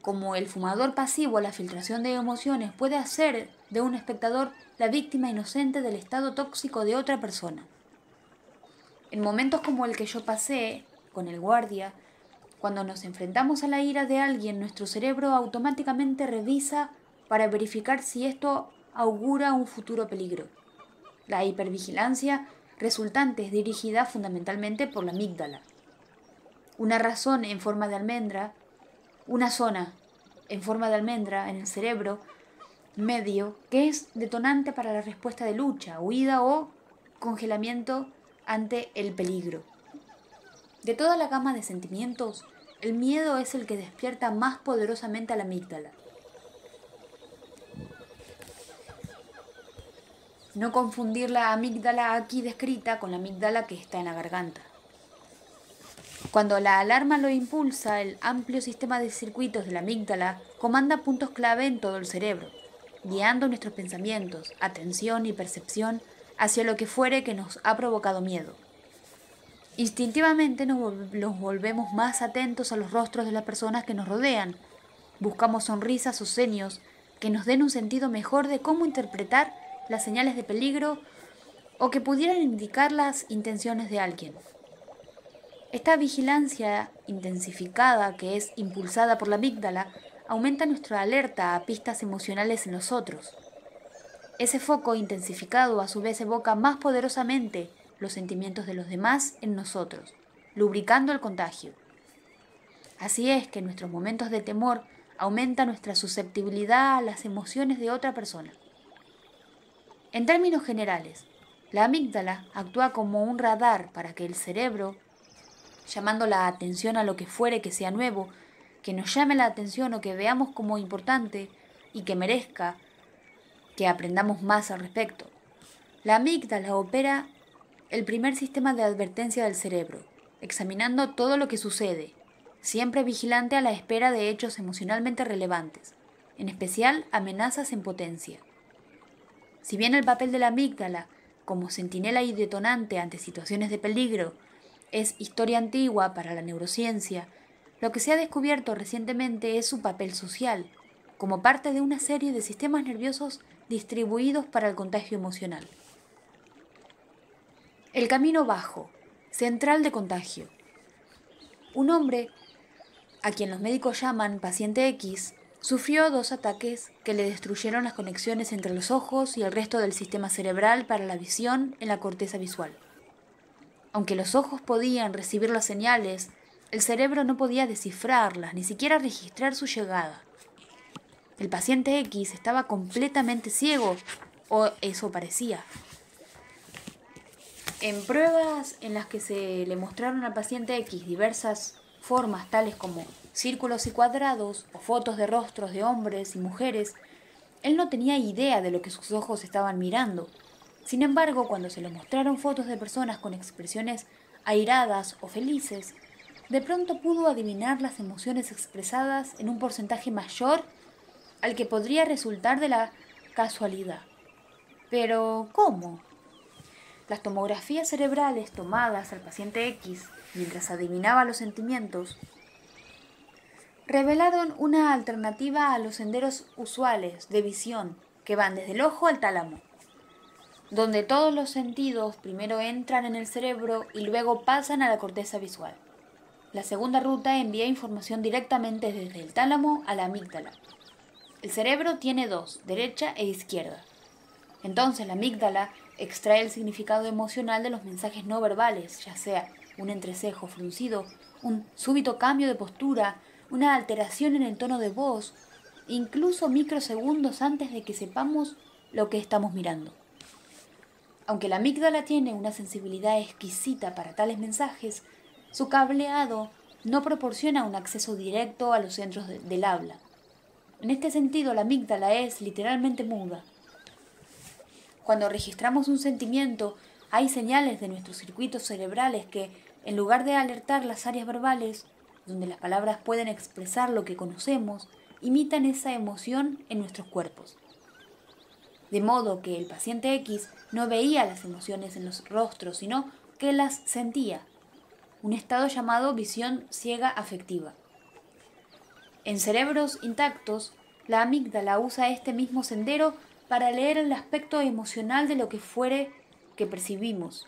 [SPEAKER 1] Como el fumador pasivo, la filtración de emociones puede hacer de un espectador la víctima inocente del estado tóxico de otra persona. En momentos como el que yo pasé con el guardia, cuando nos enfrentamos a la ira de alguien, nuestro cerebro automáticamente revisa para verificar si esto augura un futuro peligro. La hipervigilancia resultante es dirigida fundamentalmente por la amígdala. Una razón en forma de almendra, una zona en forma de almendra en el cerebro medio que es detonante para la respuesta de lucha, huida o congelamiento ante el peligro. De toda la gama de sentimientos, el miedo es el que despierta más poderosamente a la amígdala. No confundir la amígdala aquí descrita con la amígdala que está en la garganta. Cuando la alarma lo impulsa, el amplio sistema de circuitos de la amígdala comanda puntos clave en todo el cerebro, guiando nuestros pensamientos, atención y percepción hacia lo que fuere que nos ha provocado miedo. Instintivamente nos volvemos más atentos a los rostros de las personas que nos rodean. Buscamos sonrisas o seños que nos den un sentido mejor de cómo interpretar las señales de peligro o que pudieran indicar las intenciones de alguien. Esta vigilancia intensificada, que es impulsada por la amígdala, aumenta nuestra alerta a pistas emocionales en los otros. Ese foco intensificado a su vez evoca más poderosamente los sentimientos de los demás en nosotros, lubricando el contagio. Así es que en nuestros momentos de temor aumenta nuestra susceptibilidad a las emociones de otra persona. En términos generales, la amígdala actúa como un radar para que el cerebro, llamando la atención a lo que fuere que sea nuevo, que nos llame la atención o que veamos como importante y que merezca que aprendamos más al respecto. La amígdala opera el primer sistema de advertencia del cerebro, examinando todo lo que sucede, siempre vigilante a la espera de hechos emocionalmente relevantes, en especial amenazas en potencia. Si bien el papel de la amígdala, como centinela y detonante ante situaciones de peligro, es historia antigua para la neurociencia, lo que se ha descubierto recientemente es su papel social, como parte de una serie de sistemas nerviosos distribuidos para el contagio emocional. El camino bajo, central de contagio. Un hombre, a quien los médicos llaman paciente X, sufrió 2 ataques que le destruyeron las conexiones entre los ojos y el resto del sistema cerebral para la visión en la corteza visual. Aunque los ojos podían recibir las señales, el cerebro no podía descifrarlas, ni siquiera registrar su llegada. El paciente X estaba completamente ciego, o eso parecía. En pruebas en las que se le mostraron al paciente X diversas formas tales como círculos y cuadrados o fotos de rostros de hombres y mujeres, él no tenía idea de lo que sus ojos estaban mirando. Sin embargo, cuando se le mostraron fotos de personas con expresiones airadas o felices, de pronto pudo adivinar las emociones expresadas en un porcentaje mayor al que podría resultar de la casualidad. Pero, ¿cómo? Las tomografías cerebrales tomadas al paciente X mientras adivinaba los sentimientos revelaron una alternativa a los senderos usuales de visión que van desde el ojo al tálamo, donde todos los sentidos primero entran en el cerebro y luego pasan a la corteza visual. La segunda ruta envía información directamente desde el tálamo a la amígdala. El cerebro tiene dos, derecha e izquierda. Entonces la amígdala extrae el significado emocional de los mensajes no verbales, ya sea un entrecejo fruncido, un súbito cambio de postura, una alteración en el tono de voz, incluso microsegundos antes de que sepamos lo que estamos mirando. Aunque la amígdala tiene una sensibilidad exquisita para tales mensajes, su cableado no proporciona un acceso directo a los centros del habla. En este sentido, la amígdala es literalmente muda. Cuando registramos un sentimiento, hay señales de nuestros circuitos cerebrales que, en lugar de alertar las áreas verbales, donde las palabras pueden expresar lo que conocemos, imitan esa emoción en nuestros cuerpos. De modo que el paciente X no veía las emociones en los rostros, sino que las sentía, un estado llamado visión ciega afectiva. En cerebros intactos, la amígdala usa este mismo sendero para leer el aspecto emocional de lo que fuere que percibimos.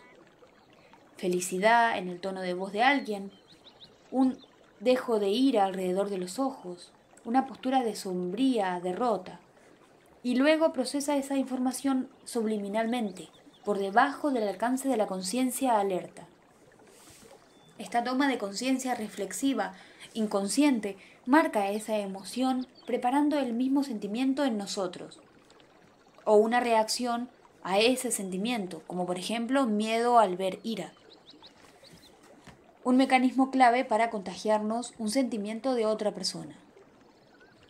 [SPEAKER 1] Felicidad en el tono de voz de alguien, un dejo de ira alrededor de los ojos, una postura de sombría derrota. Y luego procesa esa información subliminalmente, por debajo del alcance de la conciencia alerta. Esta toma de conciencia reflexiva, inconsciente, marca esa emoción preparando el mismo sentimiento en nosotros, o una reacción a ese sentimiento, como por ejemplo miedo al ver ira. Un mecanismo clave para contagiarnos un sentimiento de otra persona.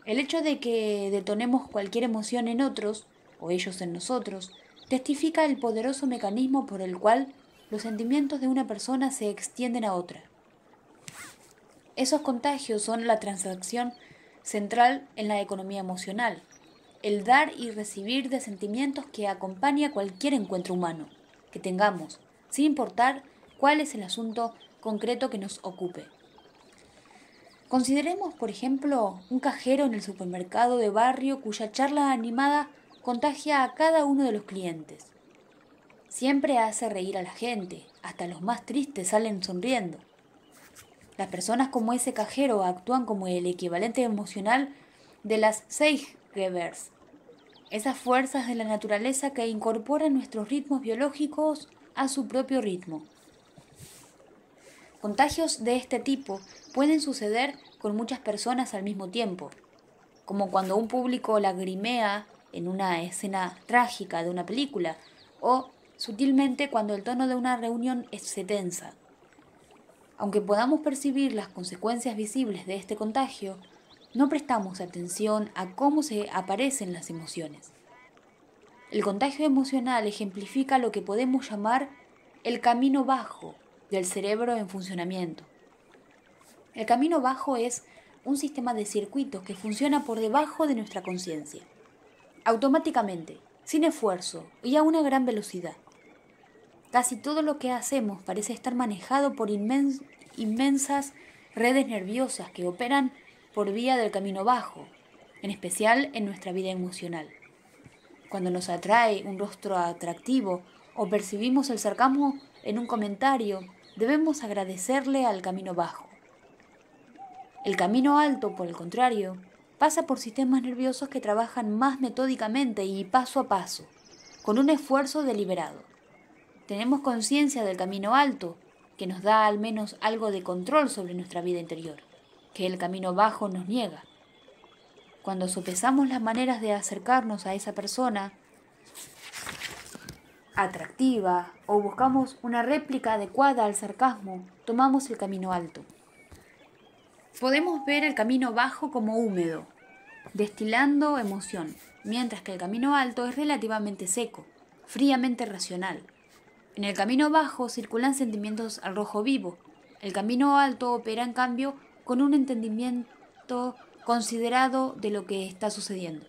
[SPEAKER 1] El hecho de que detonemos cualquier emoción en otros, o ellos en nosotros, testifica el poderoso mecanismo por el cual los sentimientos de una persona se extienden a otra. Esos contagios son la transacción central en la economía emocional, el dar y recibir de sentimientos que acompaña cualquier encuentro humano que tengamos, sin importar cuál es el asunto concreto que nos ocupe. Consideremos, por ejemplo, un cajero en el supermercado de barrio cuya charla animada contagia a cada uno de los clientes. Siempre hace reír a la gente, hasta los más tristes salen sonriendo. Las personas como ese cajero actúan como el equivalente emocional de las Zeitgebers, esas fuerzas de la naturaleza que incorporan nuestros ritmos biológicos a su propio ritmo. Contagios de este tipo pueden suceder con muchas personas al mismo tiempo, como cuando un público lagrimea en una escena trágica de una película, o sutilmente cuando el tono de una reunión se tensa. Aunque podamos percibir las consecuencias visibles de este contagio, no prestamos atención a cómo se aparecen las emociones. El contagio emocional ejemplifica lo que podemos llamar el camino bajo del cerebro en funcionamiento. El camino bajo es un sistema de circuitos que funciona por debajo de nuestra conciencia, automáticamente, sin esfuerzo y a una gran velocidad. Casi todo lo que hacemos parece estar manejado por inmensas redes nerviosas que operan por vía del camino bajo, en especial en nuestra vida emocional. Cuando nos atrae un rostro atractivo o percibimos el sarcasmo en un comentario, debemos agradecerle al camino bajo. El camino alto, por el contrario, pasa por sistemas nerviosos que trabajan más metódicamente y paso a paso, con un esfuerzo deliberado. Tenemos conciencia del camino alto, que nos da al menos algo de control sobre nuestra vida interior, que el camino bajo nos niega. Cuando sopesamos las maneras de acercarnos a esa persona atractiva o buscamos una réplica adecuada al sarcasmo, tomamos el camino alto. Podemos ver el camino bajo como húmedo, destilando emoción, mientras que el camino alto es relativamente seco, fríamente racional. En el camino bajo circulan sentimientos al rojo vivo. El camino alto opera, en cambio, con un entendimiento considerado de lo que está sucediendo.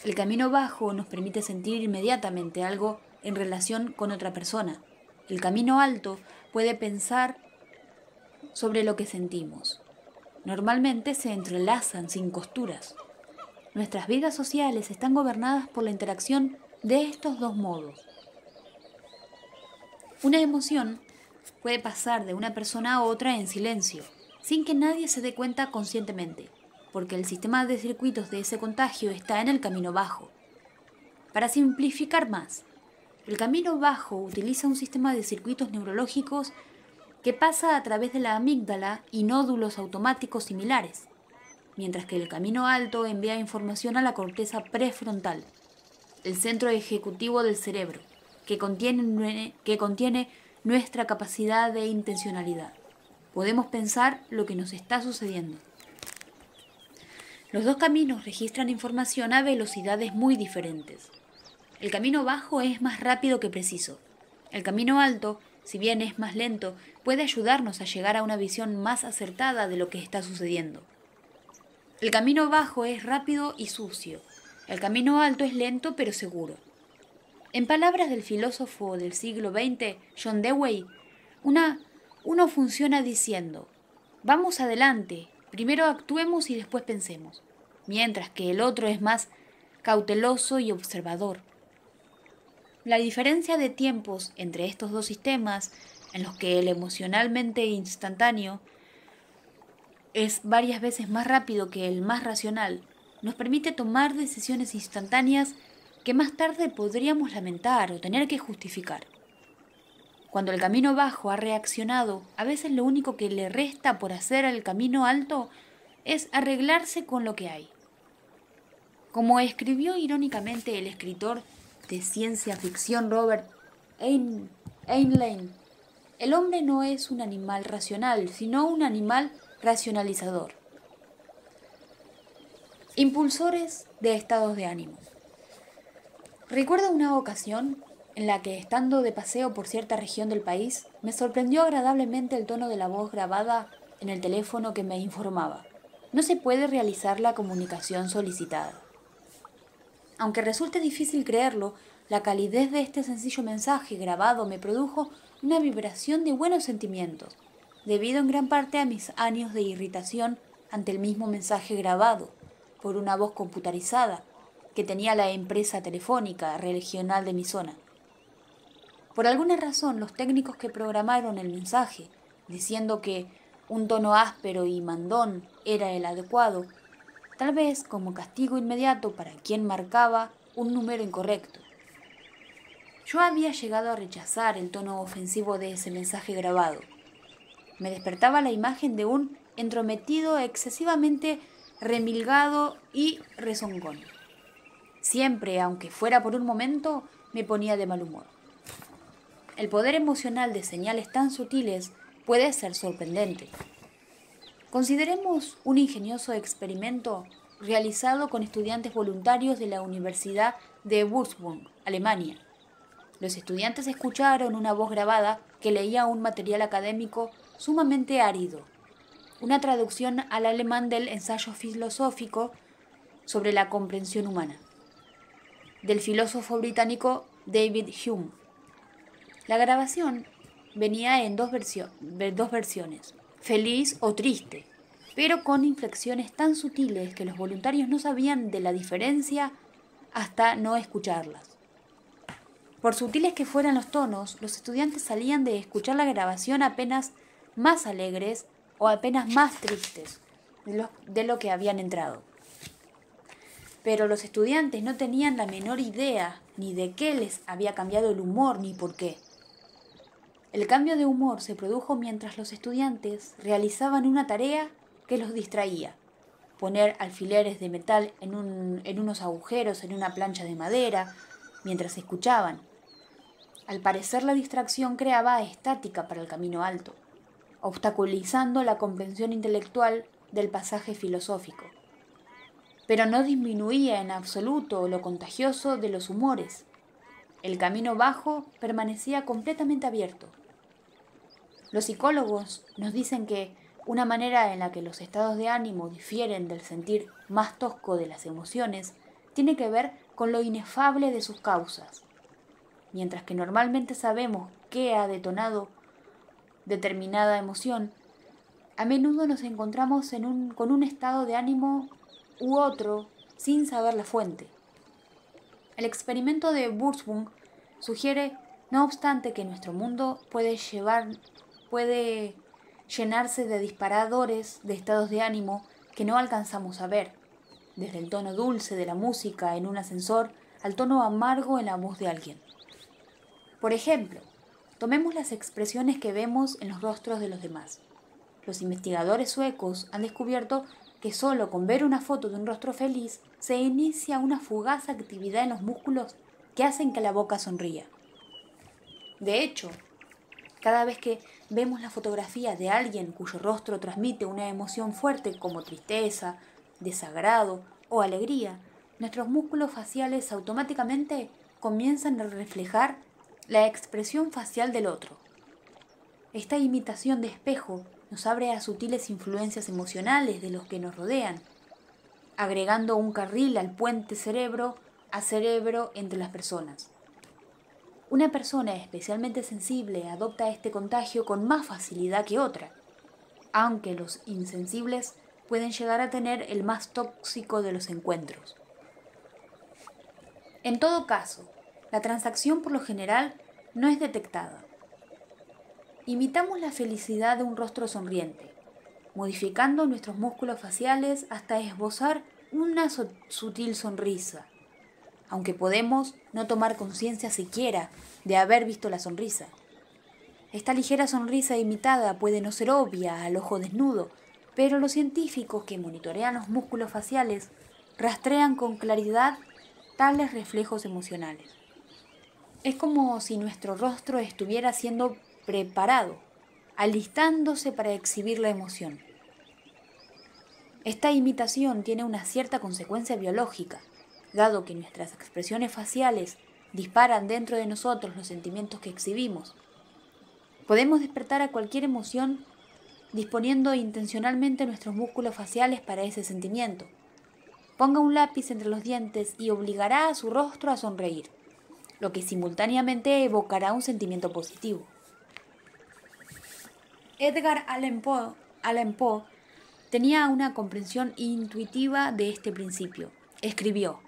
[SPEAKER 1] El camino bajo nos permite sentir inmediatamente algo en relación con otra persona. El camino alto puede pensar sobre lo que sentimos. Normalmente se entrelazan sin costuras. Nuestras vidas sociales están gobernadas por la interacción de estos dos modos. Una emoción puede pasar de una persona a otra en silencio, sin que nadie se dé cuenta conscientemente. porque el sistema de circuitos de ese contagio está en el camino bajo. Para simplificar más, el camino bajo utiliza un sistema de circuitos neurológicos que pasa a través de la amígdala y nódulos automáticos similares, mientras que el camino alto envía información a la corteza prefrontal, el centro ejecutivo del cerebro, que contiene nuestra capacidad de intencionalidad. Podemos pensar lo que nos está sucediendo. Los dos caminos registran información a velocidades muy diferentes. El camino bajo es más rápido que preciso. El camino alto, si bien es más lento, puede ayudarnos a llegar a una visión más acertada de lo que está sucediendo. El camino bajo es rápido y sucio. El camino alto es lento pero seguro. En palabras del filósofo del siglo XX, John Dewey, uno funciona diciendo: vamos adelante, primero actuemos y después pensemos, mientras que el otro es más cauteloso y observador. La diferencia de tiempos entre estos dos sistemas, en los que el emocionalmente instantáneo es varias veces más rápido que el más racional, nos permite tomar decisiones instantáneas que más tarde podríamos lamentar o tener que justificar. Cuando el camino bajo ha reaccionado, a veces lo único que le resta por hacer al camino alto es arreglarse con lo que hay. Como escribió irónicamente el escritor de ciencia ficción Robert Heinlein, el hombre no es un animal racional, sino un animal racionalizador. Impulsores de estados de ánimo. Recuerdo una ocasión en la que, estando de paseo por cierta región del país, me sorprendió agradablemente el tono de la voz grabada en el teléfono que me informaba: no se puede realizar la comunicación solicitada. Aunque resulte difícil creerlo, la calidez de este sencillo mensaje grabado me produjo una vibración de buenos sentimientos, debido en gran parte a mis años de irritación ante el mismo mensaje grabado por una voz computarizada que tenía la empresa telefónica regional de mi zona. Por alguna razón, los técnicos que programaron el mensaje, diciendo que un tono áspero y mandón era el adecuado, tal vez como castigo inmediato para quien marcaba un número incorrecto. Yo había llegado a rechazar el tono ofensivo de ese mensaje grabado. Me despertaba la imagen de un entrometido excesivamente remilgado y rezongón. Siempre, aunque fuera por un momento, me ponía de mal humor. El poder emocional de señales tan sutiles puede ser sorprendente. Consideremos un ingenioso experimento realizado con estudiantes voluntarios de la Universidad de Würzburg, Alemania. Los estudiantes escucharon una voz grabada que leía un material académico sumamente árido, una traducción al alemán del ensayo filosófico sobre la comprensión humana, del filósofo británico David Hume. La grabación venía en dos versiones, feliz o triste, pero con inflexiones tan sutiles que los voluntarios no sabían de la diferencia hasta no escucharlas. Por sutiles que fueran los tonos, los estudiantes salían de escuchar la grabación apenas más alegres o apenas más tristes de lo que habían entrado. Pero los estudiantes no tenían la menor idea ni de qué les había cambiado el humor ni por qué. El cambio de humor se produjo mientras los estudiantes realizaban una tarea que los distraía: poner alfileres de metal en unos agujeros en una plancha de madera mientras escuchaban. Al parecer, la distracción creaba estática para el camino alto, obstaculizando la comprensión intelectual del pasaje filosófico. Pero no disminuía en absoluto lo contagioso de los humores. El camino bajo permanecía completamente abierto. Los psicólogos nos dicen que una manera en la que los estados de ánimo difieren del sentir más tosco de las emociones tiene que ver con lo inefable de sus causas. Mientras que normalmente sabemos qué ha detonado determinada emoción, a menudo nos encontramos con un estado de ánimo u otro sin saber la fuente. El experimento de Würzburg sugiere, no obstante, que nuestro mundo puede llenarse de disparadores de estados de ánimo que no alcanzamos a ver, desde el tono dulce de la música en un ascensor al tono amargo en la voz de alguien. Por ejemplo, tomemos las expresiones que vemos en los rostros de los demás. Los investigadores suecos han descubierto que solo con ver una foto de un rostro feliz se inicia una fugaz actividad en los músculos que hacen que la boca sonría. De hecho, cada vez que vemos la fotografía de alguien cuyo rostro transmite una emoción fuerte como tristeza, desagrado o alegría, nuestros músculos faciales automáticamente comienzan a reflejar la expresión facial del otro. Esta imitación de espejo nos abre a sutiles influencias emocionales de los que nos rodean, agregando un carril al puente cerebro a cerebro entre las personas. Una persona especialmente sensible adopta este contagio con más facilidad que otra, aunque los insensibles pueden llegar a tener el más tóxico de los encuentros. En todo caso, la transacción por lo general no es detectada. Imitamos la felicidad de un rostro sonriente, modificando nuestros músculos faciales hasta esbozar una sutil sonrisa, aunque podemos no tomar conciencia siquiera de haber visto la sonrisa. Esta ligera sonrisa imitada puede no ser obvia al ojo desnudo, pero los científicos que monitorean los músculos faciales rastrean con claridad tales reflejos emocionales. Es como si nuestro rostro estuviera siendo preparado, alistándose para exhibir la emoción. Esta imitación tiene una cierta consecuencia biológica, dado que nuestras expresiones faciales disparan dentro de nosotros los sentimientos que exhibimos. Podemos despertar a cualquier emoción disponiendo intencionalmente nuestros músculos faciales para ese sentimiento. Ponga un lápiz entre los dientes y obligará a su rostro a sonreír, lo que simultáneamente evocará un sentimiento positivo. Edgar Allan Poe tenía una comprensión intuitiva de este principio. Escribió: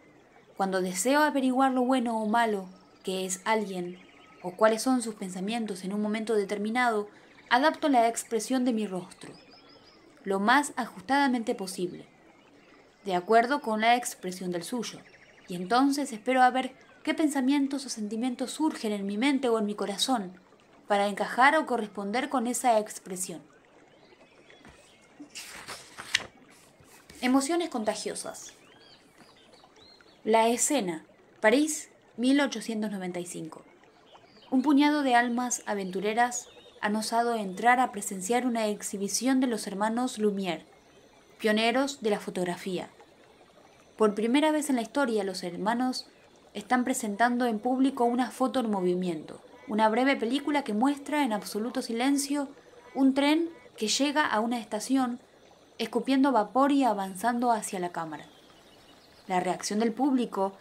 [SPEAKER 1] cuando deseo averiguar lo bueno o malo que es alguien o cuáles son sus pensamientos en un momento determinado, adapto la expresión de mi rostro, lo más ajustadamente posible, de acuerdo con la expresión del suyo, y entonces espero a ver qué pensamientos o sentimientos surgen en mi mente o en mi corazón, para encajar o corresponder con esa expresión. Emociones contagiosas. La escena, París, 1895. Un puñado de almas aventureras han osado entrar a presenciar una exhibición de los hermanos Lumière, pioneros de la fotografía. Por primera vez en la historia, los hermanos están presentando en público una foto en movimiento, una breve película que muestra en absoluto silencio un tren que llega a una estación escupiendo vapor y avanzando hacia la cámara. La reacción del público,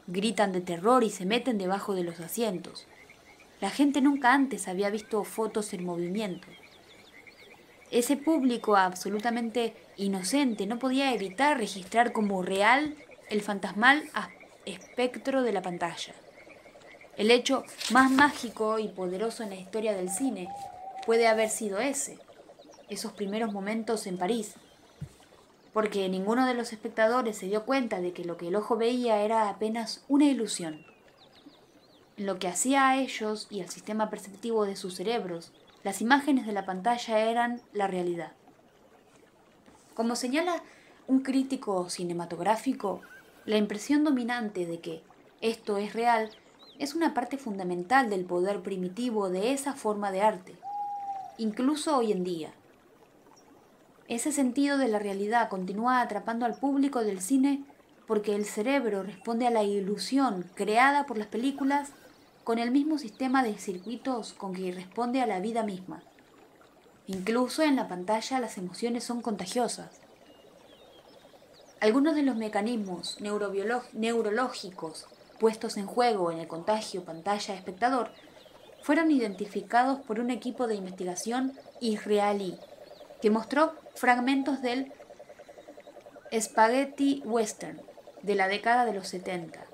[SPEAKER 1] gritan de terror y se meten debajo de los asientos. La gente nunca antes había visto fotos en movimiento. Ese público absolutamente inocente no podía evitar registrar como real el fantasmal espectro de la pantalla. El hecho más mágico y poderoso en la historia del cine puede haber sido esos primeros momentos en París, porque ninguno de los espectadores se dio cuenta de que lo que el ojo veía era apenas una ilusión. En lo que hacía a ellos y al sistema perceptivo de sus cerebros, las imágenes de la pantalla eran la realidad. Como señala un crítico cinematográfico, la impresión dominante de que esto es real es una parte fundamental del poder primitivo de esa forma de arte, incluso hoy en día. Ese sentido de la realidad continúa atrapando al público del cine porque el cerebro responde a la ilusión creada por las películas con el mismo sistema de circuitos con que responde a la vida misma. Incluso en la pantalla las emociones son contagiosas. Algunos de los mecanismos neurológicos puestos en juego en el contagio pantalla-espectador fueron identificados por un equipo de investigación israelí que mostró fragmentos del Spaghetti Western de la década de los 70,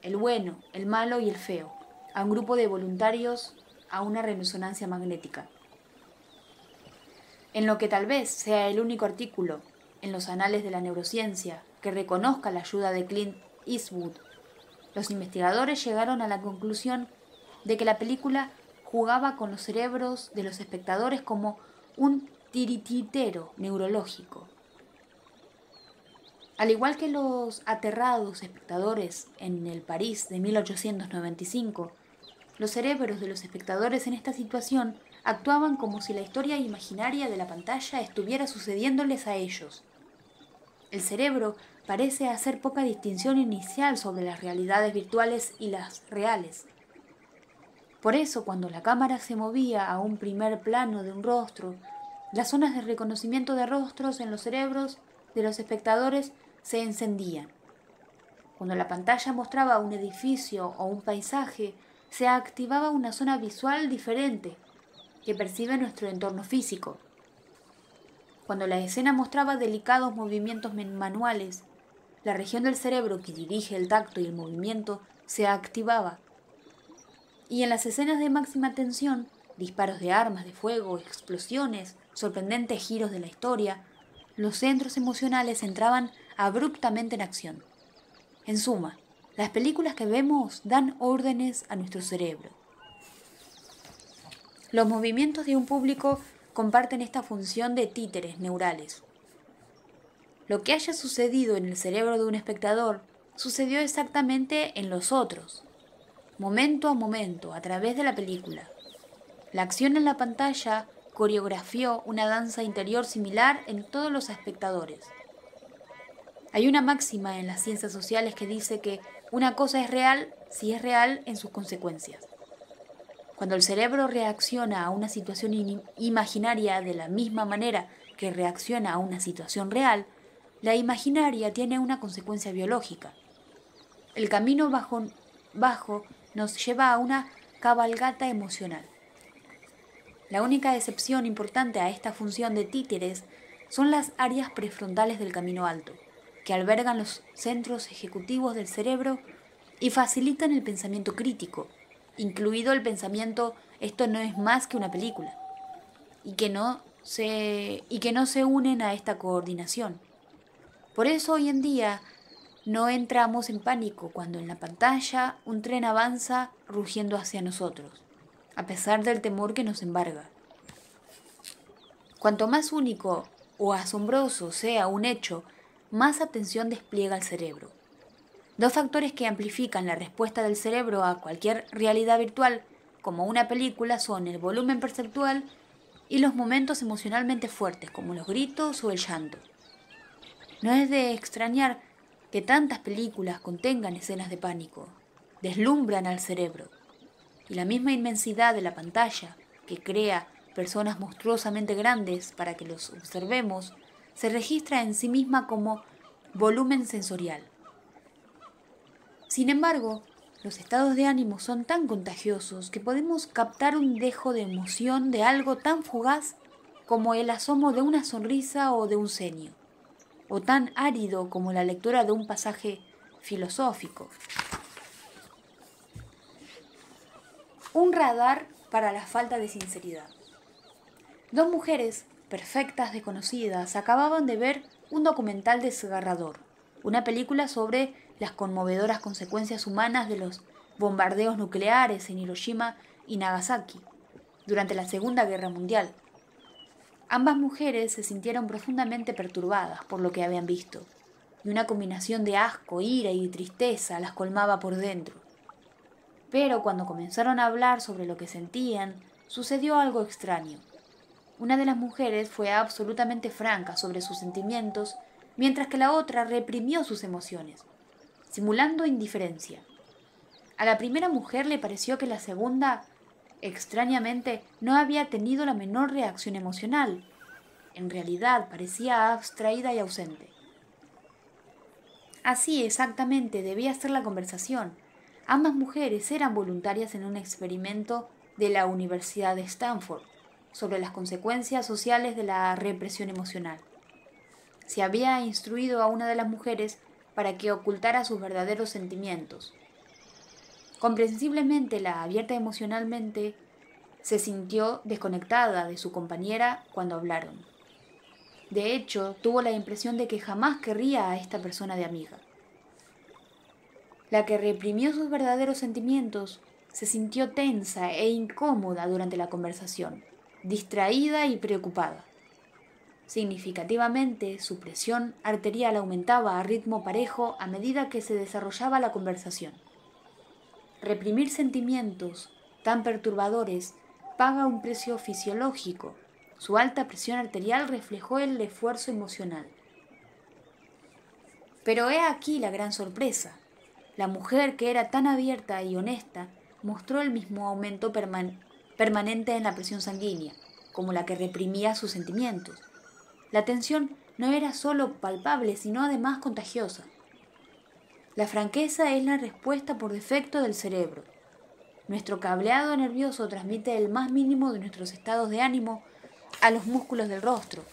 [SPEAKER 1] el bueno, el malo y el feo, a un grupo de voluntarios a una resonancia magnética. En lo que tal vez sea el único artículo en los anales de la neurociencia que reconozca la ayuda de Clint Eastwood. Los investigadores llegaron a la conclusión de que la película jugaba con los cerebros de los espectadores como un tirititero neurológico. Al igual que los aterrados espectadores en el París de 1895, los cerebros de los espectadores en esta situación actuaban como si la historia imaginaria de la pantalla estuviera sucediéndoles a ellos. El cerebro parece hacer poca distinción inicial sobre las realidades virtuales y las reales. Por eso, cuando la cámara se movía a un primer plano de un rostro, las zonas de reconocimiento de rostros en los cerebros de los espectadores se encendían. Cuando la pantalla mostraba un edificio o un paisaje, se activaba una zona visual diferente que percibe nuestro entorno físico. Cuando la escena mostraba delicados movimientos manuales, la región del cerebro que dirige el tacto y el movimiento se activaba. Y en las escenas de máxima tensión, disparos de armas de fuego, explosiones, sorprendentes giros de la historia, los centros emocionales entraban abruptamente en acción. En suma, las películas que vemos dan órdenes a nuestro cerebro. Los movimientos de un público comparten esta función de títeres neurales. Lo que haya sucedido en el cerebro de un espectador sucedió exactamente en los otros, momento a momento, a través de la película. La acción en la pantalla coreografió una danza interior similar en todos los espectadores. Hay una máxima en las ciencias sociales que dice que una cosa es real si es real en sus consecuencias. Cuando el cerebro reacciona a una situación imaginaria de la misma manera que reacciona a una situación real, la imaginaria tiene una consecuencia biológica. El camino bajo nos lleva a una cabalgata emocional. La única excepción importante a esta función de títeres son las áreas prefrontales del camino alto, que albergan los centros ejecutivos del cerebro y facilitan el pensamiento crítico, incluido el pensamiento «esto no es más que una película», y que no se unen a esta coordinación. Por eso hoy en día no entramos en pánico cuando en la pantalla un tren avanza rugiendo hacia nosotros, a pesar del temor que nos embarga. Cuanto más único o asombroso sea un hecho, más atención despliega el cerebro. Dos factores que amplifican la respuesta del cerebro a cualquier realidad virtual, como una película, son el volumen perceptual y los momentos emocionalmente fuertes, como los gritos o el llanto. No es de extrañar que tantas películas contengan escenas de pánico, deslumbran al cerebro, y la misma inmensidad de la pantalla, que crea personas monstruosamente grandes para que los observemos, se registra en sí misma como volumen sensorial. Sin embargo, los estados de ánimo son tan contagiosos que podemos captar un dejo de emoción de algo tan fugaz como el asomo de una sonrisa o de un ceño, o tan árido como la lectura de un pasaje filosófico. Un radar para la falta de sinceridad. Dos mujeres, perfectas desconocidas, acababan de ver un documental desgarrador, una película sobre las conmovedoras consecuencias humanas de los bombardeos nucleares en Hiroshima y Nagasaki durante la Segunda Guerra Mundial. Ambas mujeres se sintieron profundamente perturbadas por lo que habían visto, y una combinación de asco, ira y tristeza las colmaba por dentro. Pero cuando comenzaron a hablar sobre lo que sentían, sucedió algo extraño. Una de las mujeres fue absolutamente franca sobre sus sentimientos, mientras que la otra reprimió sus emociones, simulando indiferencia. A la primera mujer le pareció que la segunda, extrañamente, no había tenido la menor reacción emocional. En realidad parecía abstraída y ausente. Así exactamente debía ser la conversación. Ambas mujeres eran voluntarias en un experimento de la Universidad de Stanford sobre las consecuencias sociales de la represión emocional. Se había instruido a una de las mujeres para que ocultara sus verdaderos sentimientos. Comprensiblemente, la abierta emocionalmente se sintió desconectada de su compañera cuando hablaron. De hecho, tuvo la impresión de que jamás querría a esta persona de amiga. La que reprimió sus verdaderos sentimientos se sintió tensa e incómoda durante la conversación, distraída y preocupada. Significativamente, su presión arterial aumentaba a ritmo parejo a medida que se desarrollaba la conversación. Reprimir sentimientos tan perturbadores paga un precio fisiológico. Su alta presión arterial reflejó el esfuerzo emocional. Pero he aquí la gran sorpresa. La mujer que era tan abierta y honesta mostró el mismo aumento permanente en la presión sanguínea, como la que reprimía sus sentimientos. La tensión no era solo palpable, sino además contagiosa. La franqueza es la respuesta por defecto del cerebro. Nuestro cableado nervioso transmite el más mínimo de nuestros estados de ánimo a los músculos del rostro,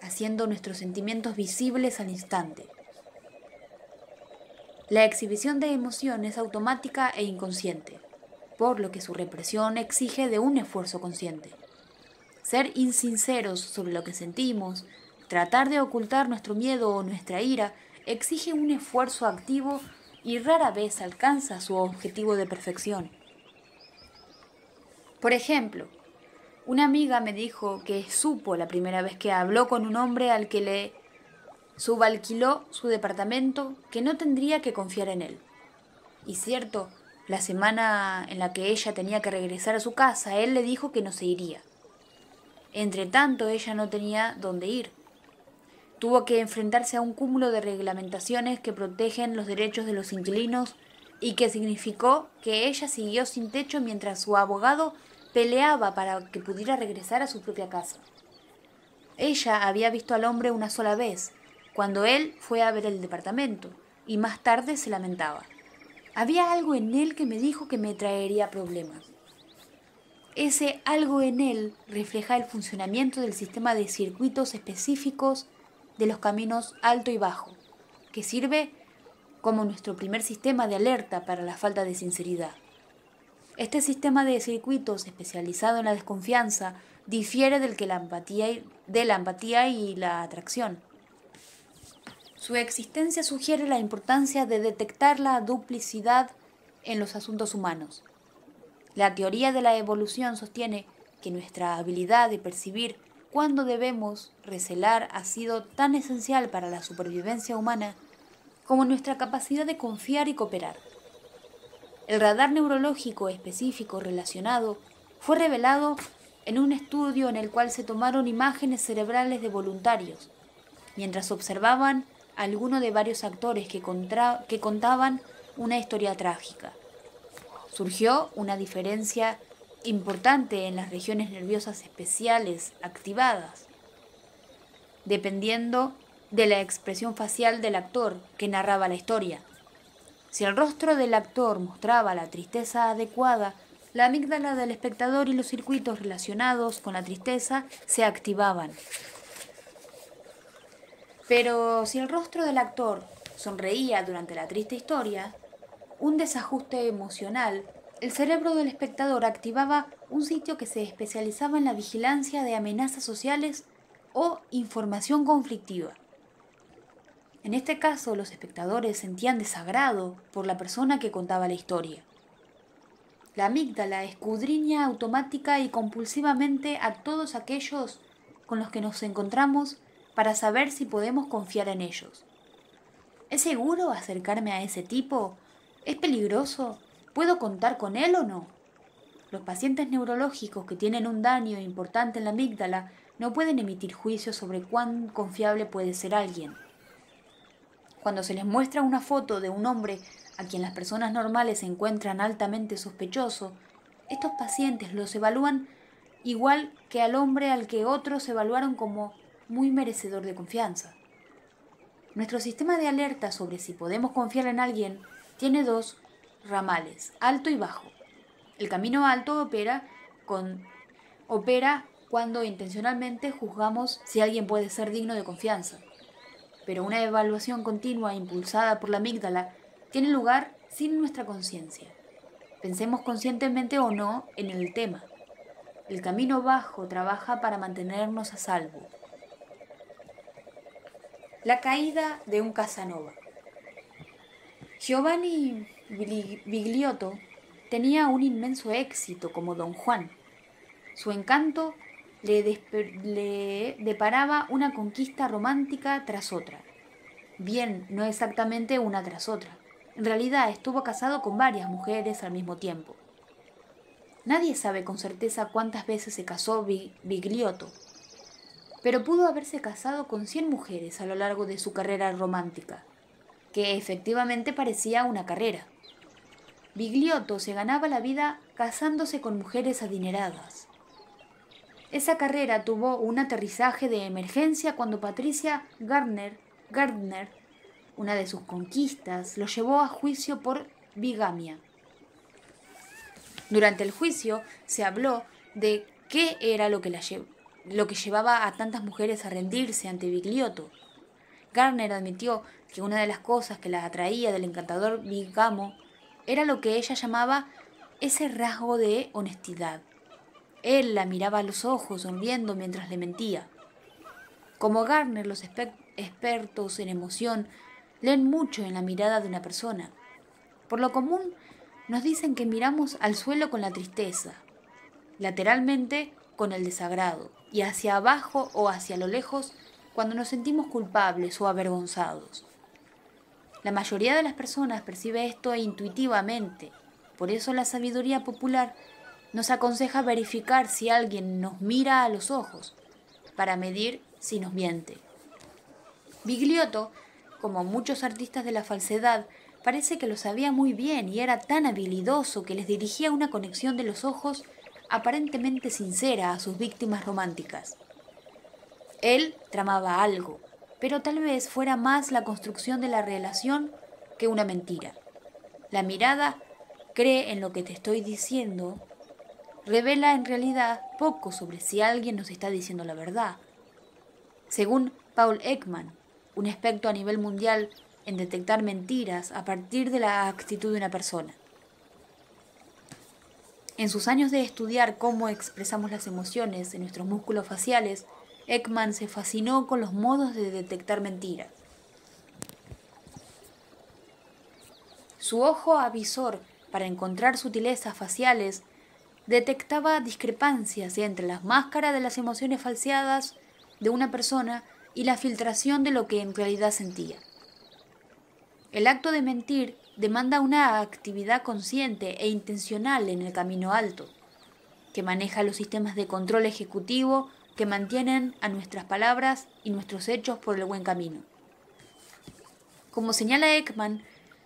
[SPEAKER 1] haciendo nuestros sentimientos visibles al instante. La exhibición de emoción es automática e inconsciente, por lo que su represión exige de un esfuerzo consciente. Ser insinceros sobre lo que sentimos, tratar de ocultar nuestro miedo o nuestra ira, exige un esfuerzo activo y rara vez alcanza su objetivo de perfección. Por ejemplo, una amiga me dijo que supo la primera vez que habló con un hombre al que le subalquiló su departamento que no tendría que confiar en él. Y cierto, la semana en la que ella tenía que regresar a su casa, él le dijo que no se iría. Entretanto, ella no tenía dónde ir. Tuvo que enfrentarse a un cúmulo de reglamentaciones que protegen los derechos de los inquilinos y que significó que ella siguió sin techo mientras su abogado peleaba para que pudiera regresar a su propia casa. Ella había visto al hombre una sola vez, cuando él fue a ver el departamento, y más tarde se lamentaba. Había algo en él que me dijo que me traería problemas. Ese algo en él refleja el funcionamiento del sistema de circuitos específicos de los caminos alto y bajo, que sirve como nuestro primer sistema de alerta para la falta de sinceridad. Este sistema de circuitos especializado en la desconfianza difiere de la empatía y la atracción. Su existencia sugiere la importancia de detectar la duplicidad en los asuntos humanos. La teoría de la evolución sostiene que nuestra habilidad de percibir cuándo debemos recelar ha sido tan esencial para la supervivencia humana como nuestra capacidad de confiar y cooperar. El radar neurológico específico relacionado fue revelado en un estudio en el cual se tomaron imágenes cerebrales de voluntarios, mientras observaban a alguno de varios actores que contaban una historia trágica. Surgió una diferencia importante en las regiones nerviosas especiales activadas, dependiendo de la expresión facial del actor que narraba la historia. Si el rostro del actor mostraba la tristeza adecuada, la amígdala del espectador y los circuitos relacionados con la tristeza se activaban. Pero si el rostro del actor sonreía durante la triste historia, un desajuste emocional, el cerebro del espectador activaba un sitio que se especializaba en la vigilancia de amenazas sociales o información conflictiva. En este caso, los espectadores sentían desagrado por la persona que contaba la historia. La amígdala escudriña automática y compulsivamente a todos aquellos con los que nos encontramos para saber si podemos confiar en ellos. ¿Es seguro acercarme a ese tipo? ¿Es peligroso? ¿Puedo contar con él o no? Los pacientes neurológicos que tienen un daño importante en la amígdala no pueden emitir juicios sobre cuán confiable puede ser alguien. Cuando se les muestra una foto de un hombre a quien las personas normales encuentran altamente sospechoso, estos pacientes los evalúan igual que al hombre al que otros evaluaron como muy merecedor de confianza. Nuestro sistema de alerta sobre si podemos confiar en alguien tiene dos ramales, alto y bajo. El camino alto opera cuando intencionalmente juzgamos si alguien puede ser digno de confianza. Pero una evaluación continua impulsada por la amígdala tiene lugar sin nuestra conciencia. Pensemos conscientemente o no en el tema. El camino bajo trabaja para mantenernos a salvo. La caída de un Casanova. Giovanni Bigliotto tenía un inmenso éxito como Don Juan. Su encanto le deparaba una conquista romántica tras otra. Bien, no exactamente una tras otra. En realidad estuvo casado con varias mujeres al mismo tiempo. Nadie sabe con certeza cuántas veces se casó Bigliotto, pero pudo haberse casado con 100 mujeres a lo largo de su carrera romántica, que efectivamente parecía una carrera. Bigliotto se ganaba la vida casándose con mujeres adineradas. Esa carrera tuvo un aterrizaje de emergencia cuando Patricia Gardner, una de sus conquistas, lo llevó a juicio por bigamia. Durante el juicio se habló de qué era lo que llevaba a tantas mujeres a rendirse ante Bigliotto. Gardner admitió que una de las cosas que la atraía del encantador bigamo era lo que ella llamaba ese rasgo de honestidad. Él la miraba a los ojos sonriendo mientras le mentía. Como Gardner, los expertos en emoción leen mucho en la mirada de una persona. Por lo común, nos dicen que miramos al suelo con la tristeza, lateralmente con el desagrado, y hacia abajo o hacia lo lejos cuando nos sentimos culpables o avergonzados. La mayoría de las personas percibe esto intuitivamente. Por eso la sabiduría popular nos aconseja verificar si alguien nos mira a los ojos, para medir si nos miente. Bigliotto, como muchos artistas de la falsedad, parece que lo sabía muy bien y era tan habilidoso que les dirigía una conexión de los ojos aparentemente sincera a sus víctimas románticas. Él tramaba algo, pero tal vez fuera más la construcción de la relación que una mentira. La mirada, cree en lo que te estoy diciendo, revela en realidad poco sobre si alguien nos está diciendo la verdad. Según Paul Ekman, un experto a nivel mundial en detectar mentiras a partir de la actitud de una persona. En sus años de estudiar cómo expresamos las emociones en nuestros músculos faciales, Ekman se fascinó con los modos de detectar mentiras. Su ojo avisor para encontrar sutilezas faciales detectaba discrepancias entre las máscaras de las emociones falseadas de una persona y la filtración de lo que en realidad sentía. El acto de mentir demanda una actividad consciente e intencional en el camino alto, que maneja los sistemas de control ejecutivo que mantienen a nuestras palabras y nuestros hechos por el buen camino. Como señala Ekman,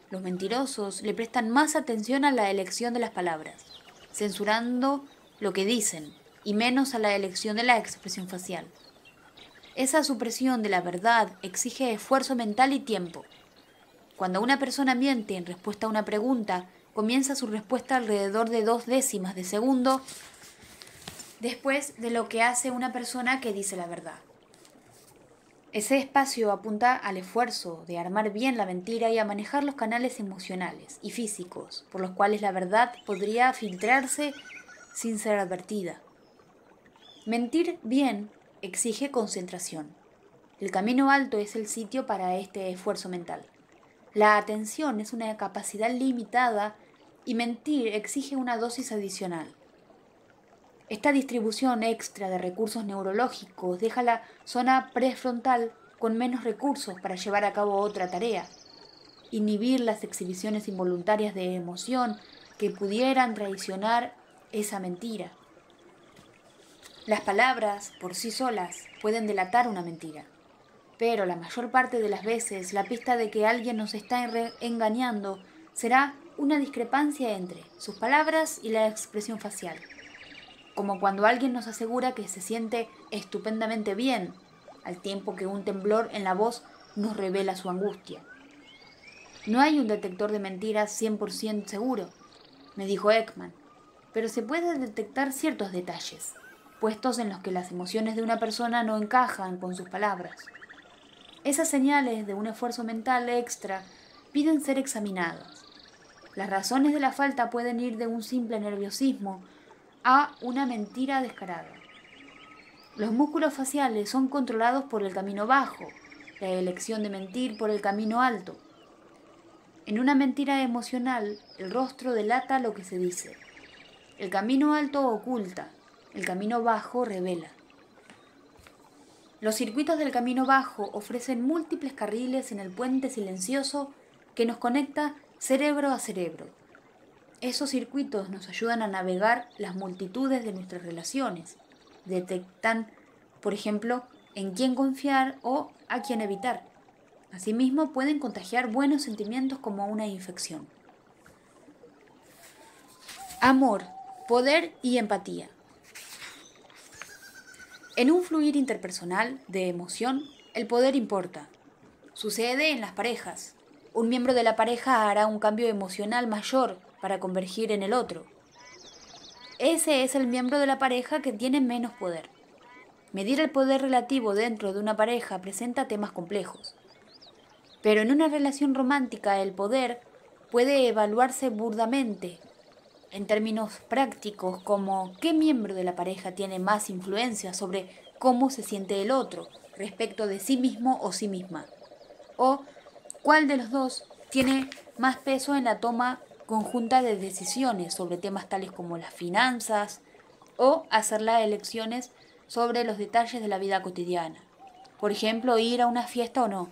[SPEAKER 1] los mentirosos le prestan más atención a la elección de las palabras, censurando lo que dicen, y menos a la elección de la expresión facial. Esa supresión de la verdad exige esfuerzo mental y tiempo. Cuando una persona miente en respuesta a una pregunta, comienza su respuesta alrededor de 0,2 de segundo después de lo que hace una persona que dice la verdad. Ese espacio apunta al esfuerzo de armar bien la mentira y a manejar los canales emocionales y físicos por los cuales la verdad podría filtrarse sin ser advertida. Mentir bien exige concentración. El camino alto es el sitio para este esfuerzo mental. La atención es una capacidad limitada y mentir exige una dosis adicional. Esta distribución extra de recursos neurológicos deja la zona prefrontal con menos recursos para llevar a cabo otra tarea. Inhibir las exhibiciones involuntarias de emoción que pudieran traicionar esa mentira. Las palabras, por sí solas, pueden delatar una mentira, pero la mayor parte de las veces la pista de que alguien nos está engañando será una discrepancia entre sus palabras y la expresión facial. Como cuando alguien nos asegura que se siente estupendamente bien, al tiempo que un temblor en la voz nos revela su angustia. No hay un detector de mentiras 100% seguro, me dijo Ekman, pero se puede detectar ciertos detalles, puestos en los que las emociones de una persona no encajan con sus palabras. Esas señales de un esfuerzo mental extra piden ser examinadas. Las razones de la falta pueden ir de un simple nerviosismo a una mentira descarada. Los músculos faciales son controlados por el camino bajo, la elección de mentir por el camino alto. En una mentira emocional, el rostro delata lo que se dice. El camino alto oculta, el camino bajo revela. Los circuitos del camino bajo ofrecen múltiples carriles en el puente silencioso que nos conecta cerebro a cerebro. Esos circuitos nos ayudan a navegar las multitudes de nuestras relaciones. Detectan, por ejemplo, en quién confiar o a quién evitar. Asimismo, pueden contagiar buenos sentimientos como una infección. Amor, poder y empatía. En un fluir interpersonal de emoción, el poder importa. Sucede en las parejas. Un miembro de la pareja hará un cambio emocional mayor para convergir en el otro. Ese es el miembro de la pareja que tiene menos poder. Medir el poder relativo dentro de una pareja presenta temas complejos. Pero en una relación romántica el poder puede evaluarse burdamente, en términos prácticos como qué miembro de la pareja tiene más influencia sobre cómo se siente el otro respecto de sí mismo o sí misma, o cuál de los dos tiene más peso en la toma conjunta de decisiones sobre temas tales como las finanzas o hacer las elecciones sobre los detalles de la vida cotidiana. Por ejemplo, ir a una fiesta o no.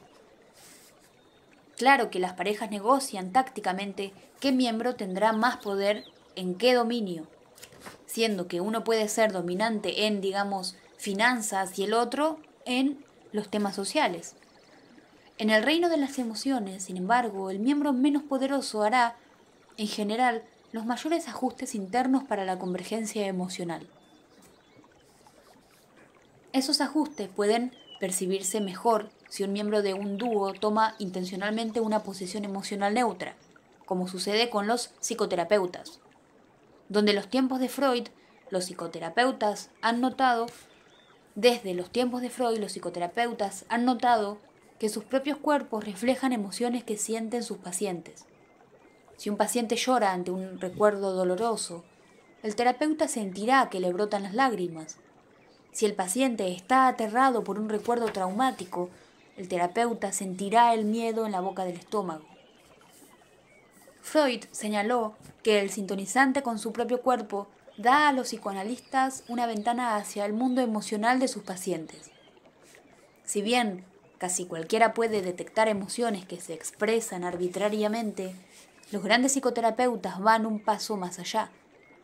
[SPEAKER 1] Claro que las parejas negocian tácticamente qué miembro tendrá más poder en qué dominio, siendo que uno puede ser dominante en, digamos, finanzas y el otro en los temas sociales. En el reino de las emociones, sin embargo, el miembro menos poderoso hará, en general, los mayores ajustes internos para la convergencia emocional. Esos ajustes pueden percibirse mejor si un miembro de un dúo toma intencionalmente una posición emocional neutra, como sucede con los psicoterapeutas. Donde los tiempos de Freud, los psicoterapeutas han notado, desde los tiempos de Freud, los psicoterapeutas han notado que sus propios cuerpos reflejan emociones que sienten sus pacientes. Si un paciente llora ante un recuerdo doloroso, el terapeuta sentirá que le brotan las lágrimas. Si el paciente está aterrado por un recuerdo traumático, el terapeuta sentirá el miedo en la boca del estómago. Freud señaló que el sintonizante con su propio cuerpo da a los psicoanalistas una ventana hacia el mundo emocional de sus pacientes. Si bien casi cualquiera puede detectar emociones que se expresan arbitrariamente, los grandes psicoterapeutas van un paso más allá,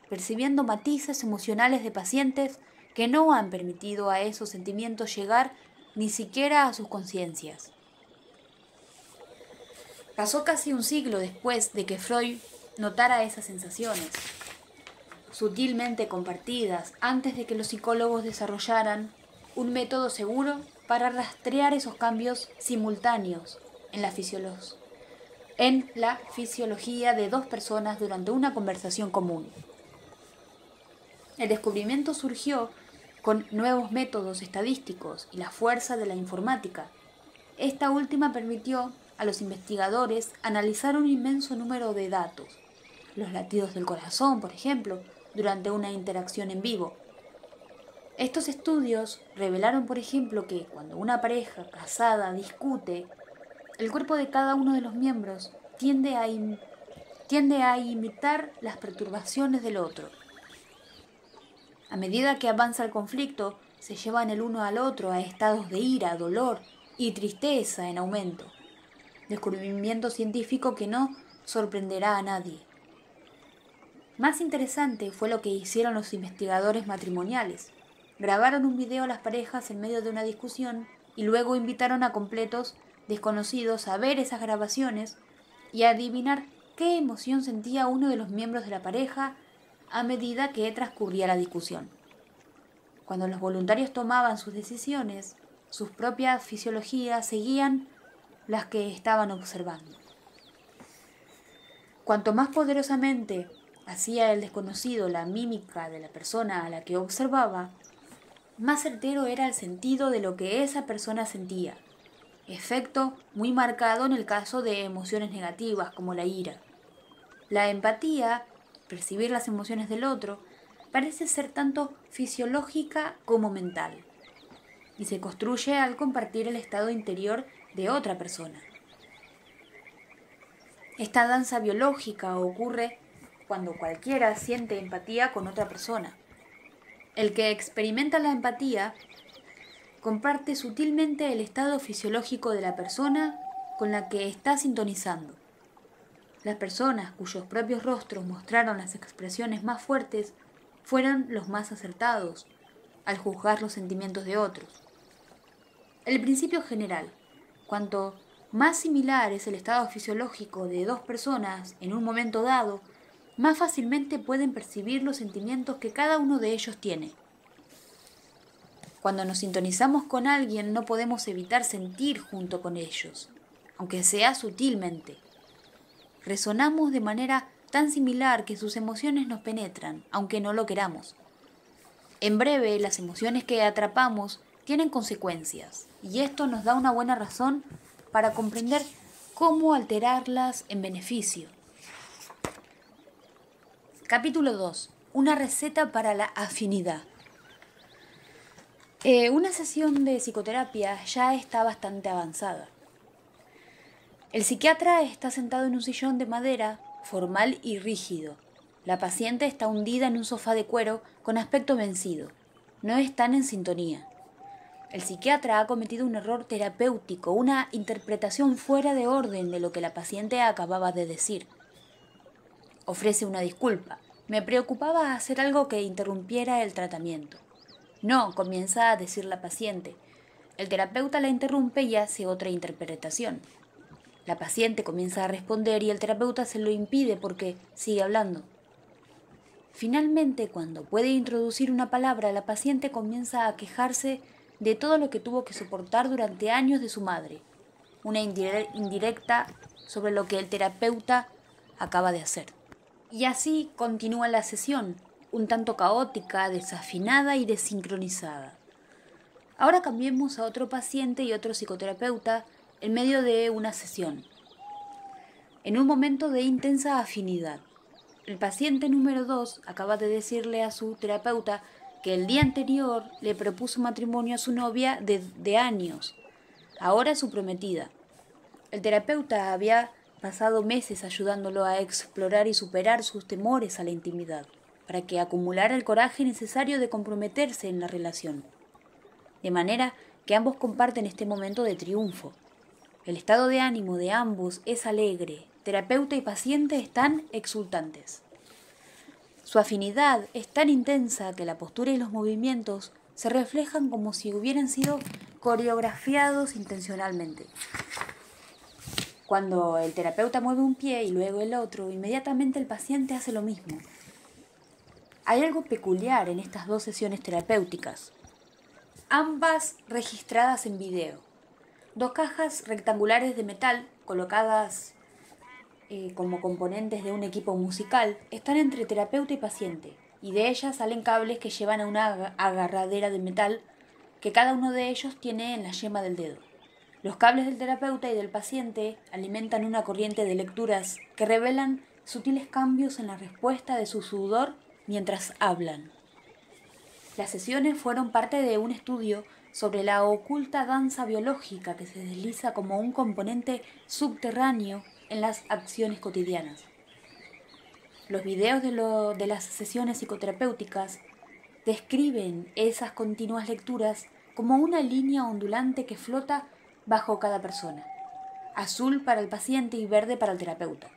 [SPEAKER 1] percibiendo matices emocionales de pacientes que no han permitido a esos sentimientos llegar ni siquiera a sus conciencias. Pasó casi un siglo después de que Freud notara esas sensaciones, sutilmente compartidas, antes de que los psicólogos desarrollaran un método seguro para rastrear esos cambios simultáneos en la fisiología de dos personas durante una conversación común. El descubrimiento surgió con nuevos métodos estadísticos y la fuerza de la informática. Esta última permitió a los investigadores analizar un inmenso número de datos, los latidos del corazón, por ejemplo, durante una interacción en vivo. Estos estudios revelaron, por ejemplo, que cuando una pareja casada discute, el cuerpo de cada uno de los miembros tiende a imitar las perturbaciones del otro. A medida que avanza el conflicto, se llevan el uno al otro a estados de ira, dolor y tristeza en aumento. Descubrimiento científico que no sorprenderá a nadie. Más interesante fue lo que hicieron los investigadores matrimoniales. Grabaron un video a las parejas en medio de una discusión y luego invitaron a completos desconocidos a ver esas grabaciones y a adivinar qué emoción sentía uno de los miembros de la pareja a medida que transcurría la discusión. Cuando los voluntarios tomaban sus decisiones, sus propias fisiologías seguían las que estaban observando. Cuanto más poderosamente hacía el desconocido la mímica de la persona a la que observaba, más certero era el sentido de lo que esa persona sentía, efecto muy marcado en el caso de emociones negativas como la ira. La empatía, percibir las emociones del otro, parece ser tanto fisiológica como mental. y se construye al compartir el estado interior de otra persona. Esta danza biológica ocurre cuando cualquiera siente empatía con otra persona. El que experimenta la empatía comparte sutilmente el estado fisiológico de la persona con la que está sintonizando. Las personas cuyos propios rostros mostraron las expresiones más fuertes fueron los más acertados al juzgar los sentimientos de otros. El principio general: cuanto más similar es el estado fisiológico de dos personas en un momento dado, más fácilmente pueden percibir los sentimientos que cada uno de ellos tiene. Cuando nos sintonizamos con alguien, no podemos evitar sentir junto con ellos, aunque sea sutilmente. Resonamos de manera tan similar que sus emociones nos penetran, aunque no lo queramos. En breve, las emociones que atrapamos tienen consecuencias, y esto nos da una buena razón para comprender cómo alterarlas en beneficio. Capítulo 2. Una receta para la afinidad. Una sesión de psicoterapia ya está bastante avanzada. El psiquiatra está sentado en un sillón de madera, formal y rígido. La paciente está hundida en un sofá de cuero con aspecto vencido. No están en sintonía. El psiquiatra ha cometido un error terapéutico, una interpretación fuera de orden de lo que la paciente acababa de decir. Ofrece una disculpa. Me preocupaba hacer algo que interrumpiera el tratamiento. No, comienza a decir la paciente. El terapeuta la interrumpe y hace otra interpretación. La paciente comienza a responder y el terapeuta se lo impide porque sigue hablando. Finalmente, cuando puede introducir una palabra, la paciente comienza a quejarse de todo lo que tuvo que soportar durante años de su madre. Una indirecta sobre lo que el terapeuta acaba de hacer. Y así continúa la sesión, un tanto caótica, desafinada y desincronizada. Ahora cambiemos a otro paciente y otro psicoterapeuta en medio de una sesión. En un momento de intensa afinidad, el paciente número 2 acaba de decirle a su terapeuta que el día anterior le propuso matrimonio a su novia de años, ahora su prometida. El terapeuta había pasado meses ayudándolo a explorar y superar sus temores a la intimidad, para que acumulara el coraje necesario de comprometerse en la relación. De manera que ambos comparten este momento de triunfo. El estado de ánimo de ambos es alegre, terapeuta y paciente están exultantes. Su afinidad es tan intensa que la postura y los movimientos se reflejan como si hubieran sido coreografiados intencionalmente. Cuando el terapeuta mueve un pie y luego el otro, inmediatamente el paciente hace lo mismo. Hay algo peculiar en estas dos sesiones terapéuticas, ambas registradas en video. Dos cajas rectangulares de metal, colocadas como componentes de un equipo musical, están entre terapeuta y paciente, y de ellas salen cables que llevan a una agarradera de metal que cada uno de ellos tiene en la yema del dedo. Los cables del terapeuta y del paciente alimentan una corriente de lecturas que revelan sutiles cambios en la respuesta de su sudor mientras hablan. Las sesiones fueron parte de un estudio sobre la oculta danza biológica que se desliza como un componente subterráneo en las acciones cotidianas. Los videos de las sesiones psicoterapéuticas describen esas continuas lecturas como una línea ondulante que flota bajo cada persona, azul para el paciente y verde para el terapeuta.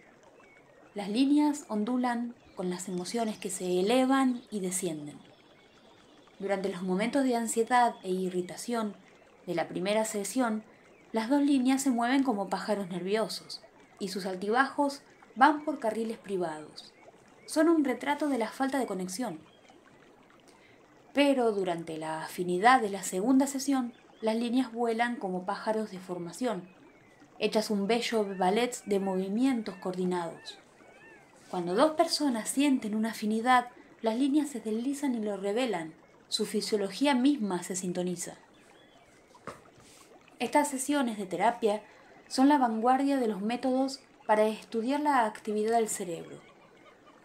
[SPEAKER 1] Las líneas ondulan con las emociones que se elevan y descienden. Durante los momentos de ansiedad e irritación de la primera sesión, las dos líneas se mueven como pájaros nerviosos y sus altibajos van por carriles privados. Son un retrato de la falta de conexión. Pero durante la afinidad de la segunda sesión, las líneas vuelan como pájaros de formación, hechas un bello ballet de movimientos coordinados. Cuando dos personas sienten una afinidad, las líneas se deslizan y lo revelan. Su fisiología misma se sintoniza. Estas sesiones de terapia son la vanguardia de los métodos para estudiar la actividad del cerebro,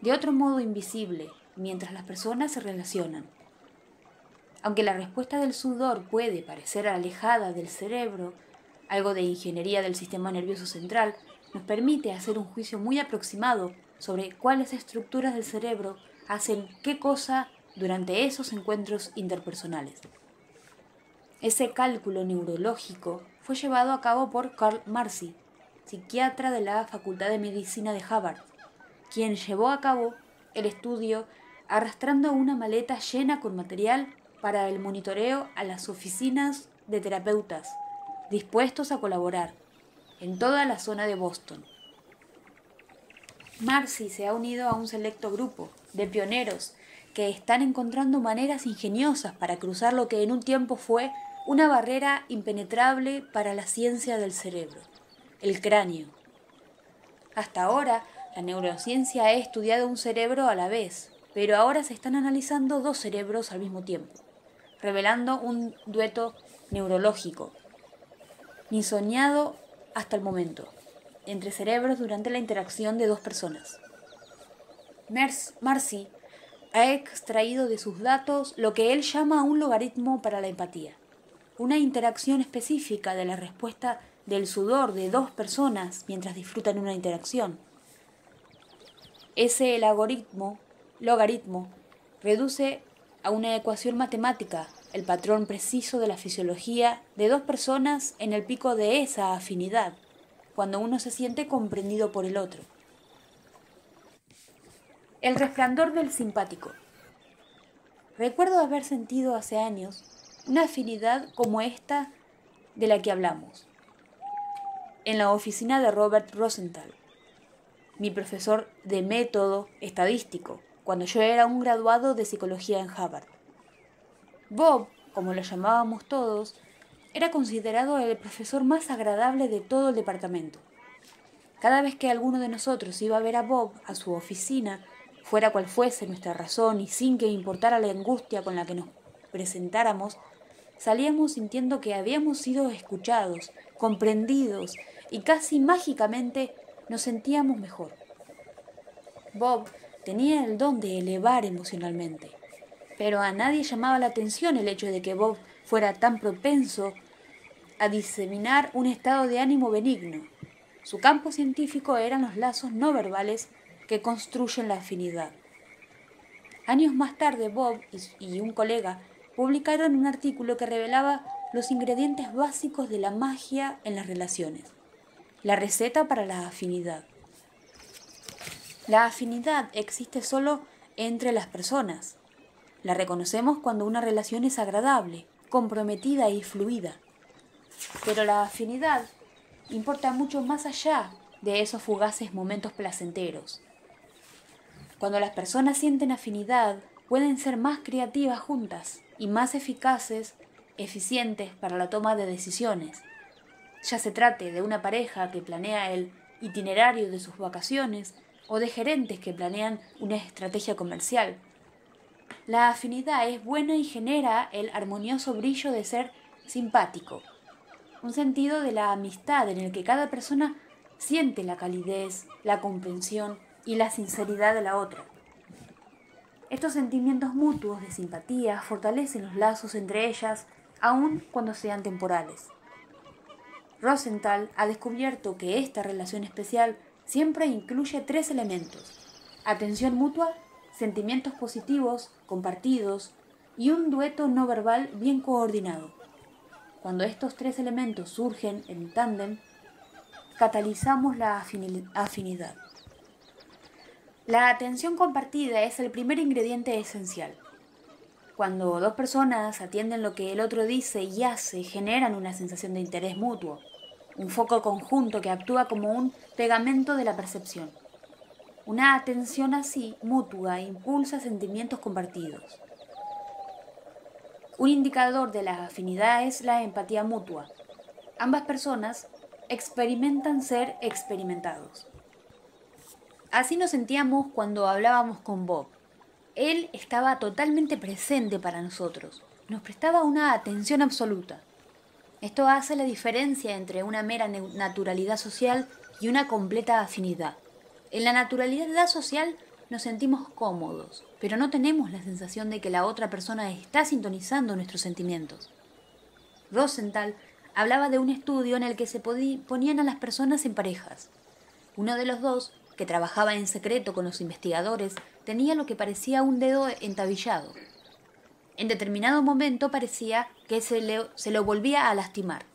[SPEAKER 1] de otro modo invisible, mientras las personas se relacionan. Aunque la respuesta del sudor puede parecer alejada del cerebro, algo de ingeniería del sistema nervioso central, nos permite hacer un juicio muy aproximado sobre cuáles estructuras del cerebro hacen qué cosa durante esos encuentros interpersonales. Ese cálculo neurológico fue llevado a cabo por Karl Marcy, psiquiatra de la Facultad de Medicina de Harvard, quien llevó a cabo el estudio arrastrando una maleta llena con material para el monitoreo a las oficinas de terapeutas dispuestos a colaborar en toda la zona de Boston. Marcy se ha unido a un selecto grupo de pioneros que están encontrando maneras ingeniosas para cruzar lo que en un tiempo fue una barrera impenetrable para la ciencia del cerebro, el cráneo. Hasta ahora, la neurociencia ha estudiado un cerebro a la vez, pero ahora se están analizando dos cerebros al mismo tiempo, revelando un dueto neurológico, ni soñado hasta el momento, entre cerebros durante la interacción de dos personas. Marcy ha extraído de sus datos lo que él llama un logaritmo para la empatía, una interacción específica de la respuesta del sudor de dos personas mientras disfrutan una interacción. Ese logaritmo reduce a una ecuación matemática el patrón preciso de la fisiología de dos personas en el pico de esa afinidad, cuando uno se siente comprendido por el otro. El resplandor del simpático. Recuerdo haber sentido hace años una afinidad como esta de la que hablamos, en la oficina de Robert Rosenthal, mi profesor de método estadístico, cuando yo era un graduado de psicología en Harvard. Bob, como lo llamábamos todos, era considerado el profesor más agradable de todo el departamento. Cada vez que alguno de nosotros iba a ver a Bob a su oficina, fuera cual fuese nuestra razón y sin que importara la angustia con la que nos presentáramos, salíamos sintiendo que habíamos sido escuchados, comprendidos y casi mágicamente nos sentíamos mejor. Bob tenía el don de elevar emocionalmente, pero a nadie llamaba la atención el hecho de que Bob fuera tan propenso a diseminar un estado de ánimo benigno. Su campo científico eran los lazos no verbales que construyen la afinidad. Años más tarde, Bob y un colega publicaron un artículo que revelaba los ingredientes básicos de la magia en las relaciones. La receta para la afinidad. La afinidad existe solo entre las personas. La reconocemos cuando una relación es agradable, comprometida y fluida. Pero la afinidad importa mucho más allá de esos fugaces momentos placenteros. Cuando las personas sienten afinidad, pueden ser más creativas juntas y más eficientes para la toma de decisiones. Ya se trate de una pareja que planea el itinerario de sus vacaciones o de gerentes que planean una estrategia comercial. La afinidad es buena y genera el armonioso brillo de ser simpático, un sentido de la amistad en el que cada persona siente la calidez, la comprensión y la sinceridad de la otra. Estos sentimientos mutuos de simpatía fortalecen los lazos entre ellas, aun cuando sean temporales. Rosenthal ha descubierto que esta relación especial siempre incluye 3 elementos: atención mutua, sentimientos positivos, compartidos y un dueto no verbal bien coordinado. Cuando estos 3 elementos surgen en tándem, catalizamos la afinidad. La atención compartida es el primer ingrediente esencial. Cuando dos personas atienden lo que el otro dice y hace, generan una sensación de interés mutuo, un foco conjunto que actúa como un pegamento de la percepción. Una atención así, mutua, impulsa sentimientos compartidos. Un indicador de la afinidad es la empatía mutua. Ambas personas experimentan ser experimentados. Así nos sentíamos cuando hablábamos con Bob. Él estaba totalmente presente para nosotros. Nos prestaba una atención absoluta. Esto hace la diferencia entre una mera naturalidad social y una completa afinidad. En la naturalidad social, nos sentimos cómodos, pero no tenemos la sensación de que la otra persona está sintonizando nuestros sentimientos. Rosenthal hablaba de un estudio en el que se ponían a las personas en parejas. Uno de los dos, que trabajaba en secreto con los investigadores, tenía lo que parecía un dedo entabillado. En determinado momento parecía que se lo volvía a lastimar.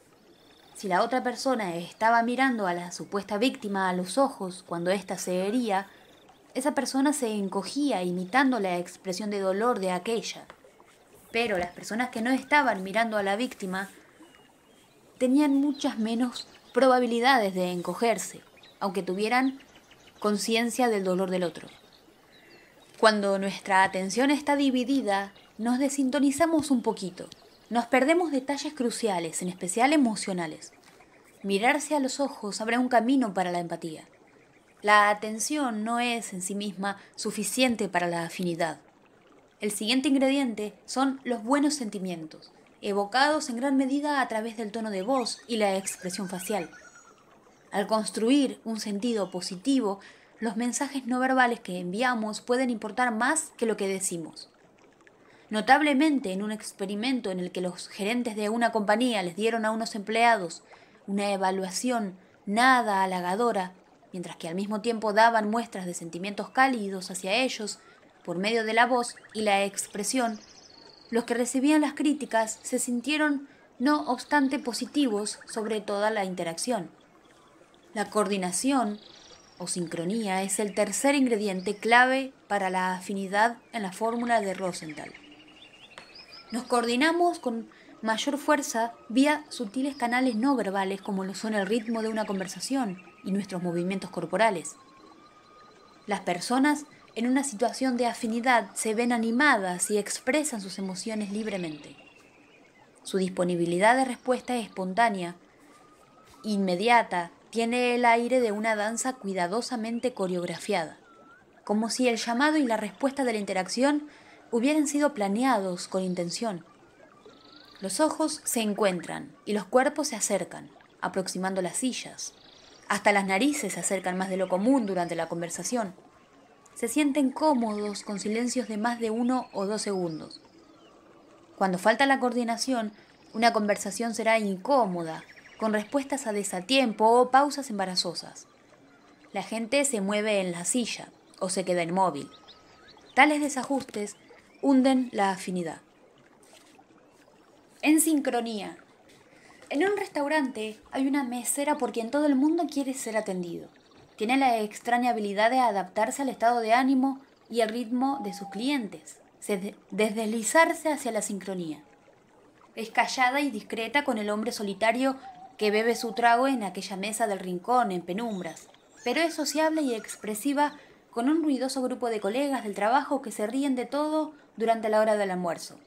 [SPEAKER 1] Si la otra persona estaba mirando a la supuesta víctima a los ojos cuando ésta se hería, esa persona se encogía imitando la expresión de dolor de aquella. Pero las personas que no estaban mirando a la víctima tenían muchas menos probabilidades de encogerse, aunque tuvieran conciencia del dolor del otro. Cuando nuestra atención está dividida, nos desintonizamos un poquito. Nos perdemos detalles cruciales, en especial emocionales. Mirarse a los ojos abre un camino para la empatía. La atención no es en sí misma suficiente para la afinidad. El siguiente ingrediente son los buenos sentimientos, evocados en gran medida a través del tono de voz y la expresión facial. Al construir un sentido positivo, los mensajes no verbales que enviamos pueden importar más que lo que decimos. Notablemente, en un experimento en el que los gerentes de una compañía les dieron a unos empleados una evaluación nada halagadora, mientras que al mismo tiempo daban muestras de sentimientos cálidos hacia ellos por medio de la voz y la expresión, los que recibían las críticas se sintieron no obstante positivos sobre toda la interacción. La coordinación o sincronía es el tercer ingrediente clave para la afinidad en la fórmula de Rosenthal. Nos coordinamos con mayor fuerza vía sutiles canales no verbales como lo son el ritmo de una conversación y nuestros movimientos corporales. Las personas en una situación de afinidad se ven animadas y expresan sus emociones libremente. Su disponibilidad de respuesta es espontánea, inmediata, tiene el aire de una danza cuidadosamente coreografiada, como si el llamado y la respuesta de la interacción hubieran sido planeados con intención. Los ojos se encuentran y los cuerpos se acercan, aproximando las sillas. Hasta las narices se acercan más de lo común durante la conversación. Se sienten cómodos con silencios de más de 1 o 2 segundos. Cuando falta la coordinación, una conversación será incómoda, con respuestas a desatiempo o pausas embarazosas. La gente se mueve en la silla o se queda inmóvil. Tales desajustes hunden la afinidad. En sincronía. En un restaurante hay una mesera por quien todo el mundo quiere ser atendido. Tiene la extraña habilidad de adaptarse al estado de ánimo y el ritmo de sus clientes, deslizarse hacia la sincronía. Es callada y discreta con el hombre solitario que bebe su trago en aquella mesa del rincón en penumbras, pero es sociable y expresiva con un ruidoso grupo de colegas del trabajo que se ríen de todo durante la hora del almuerzo.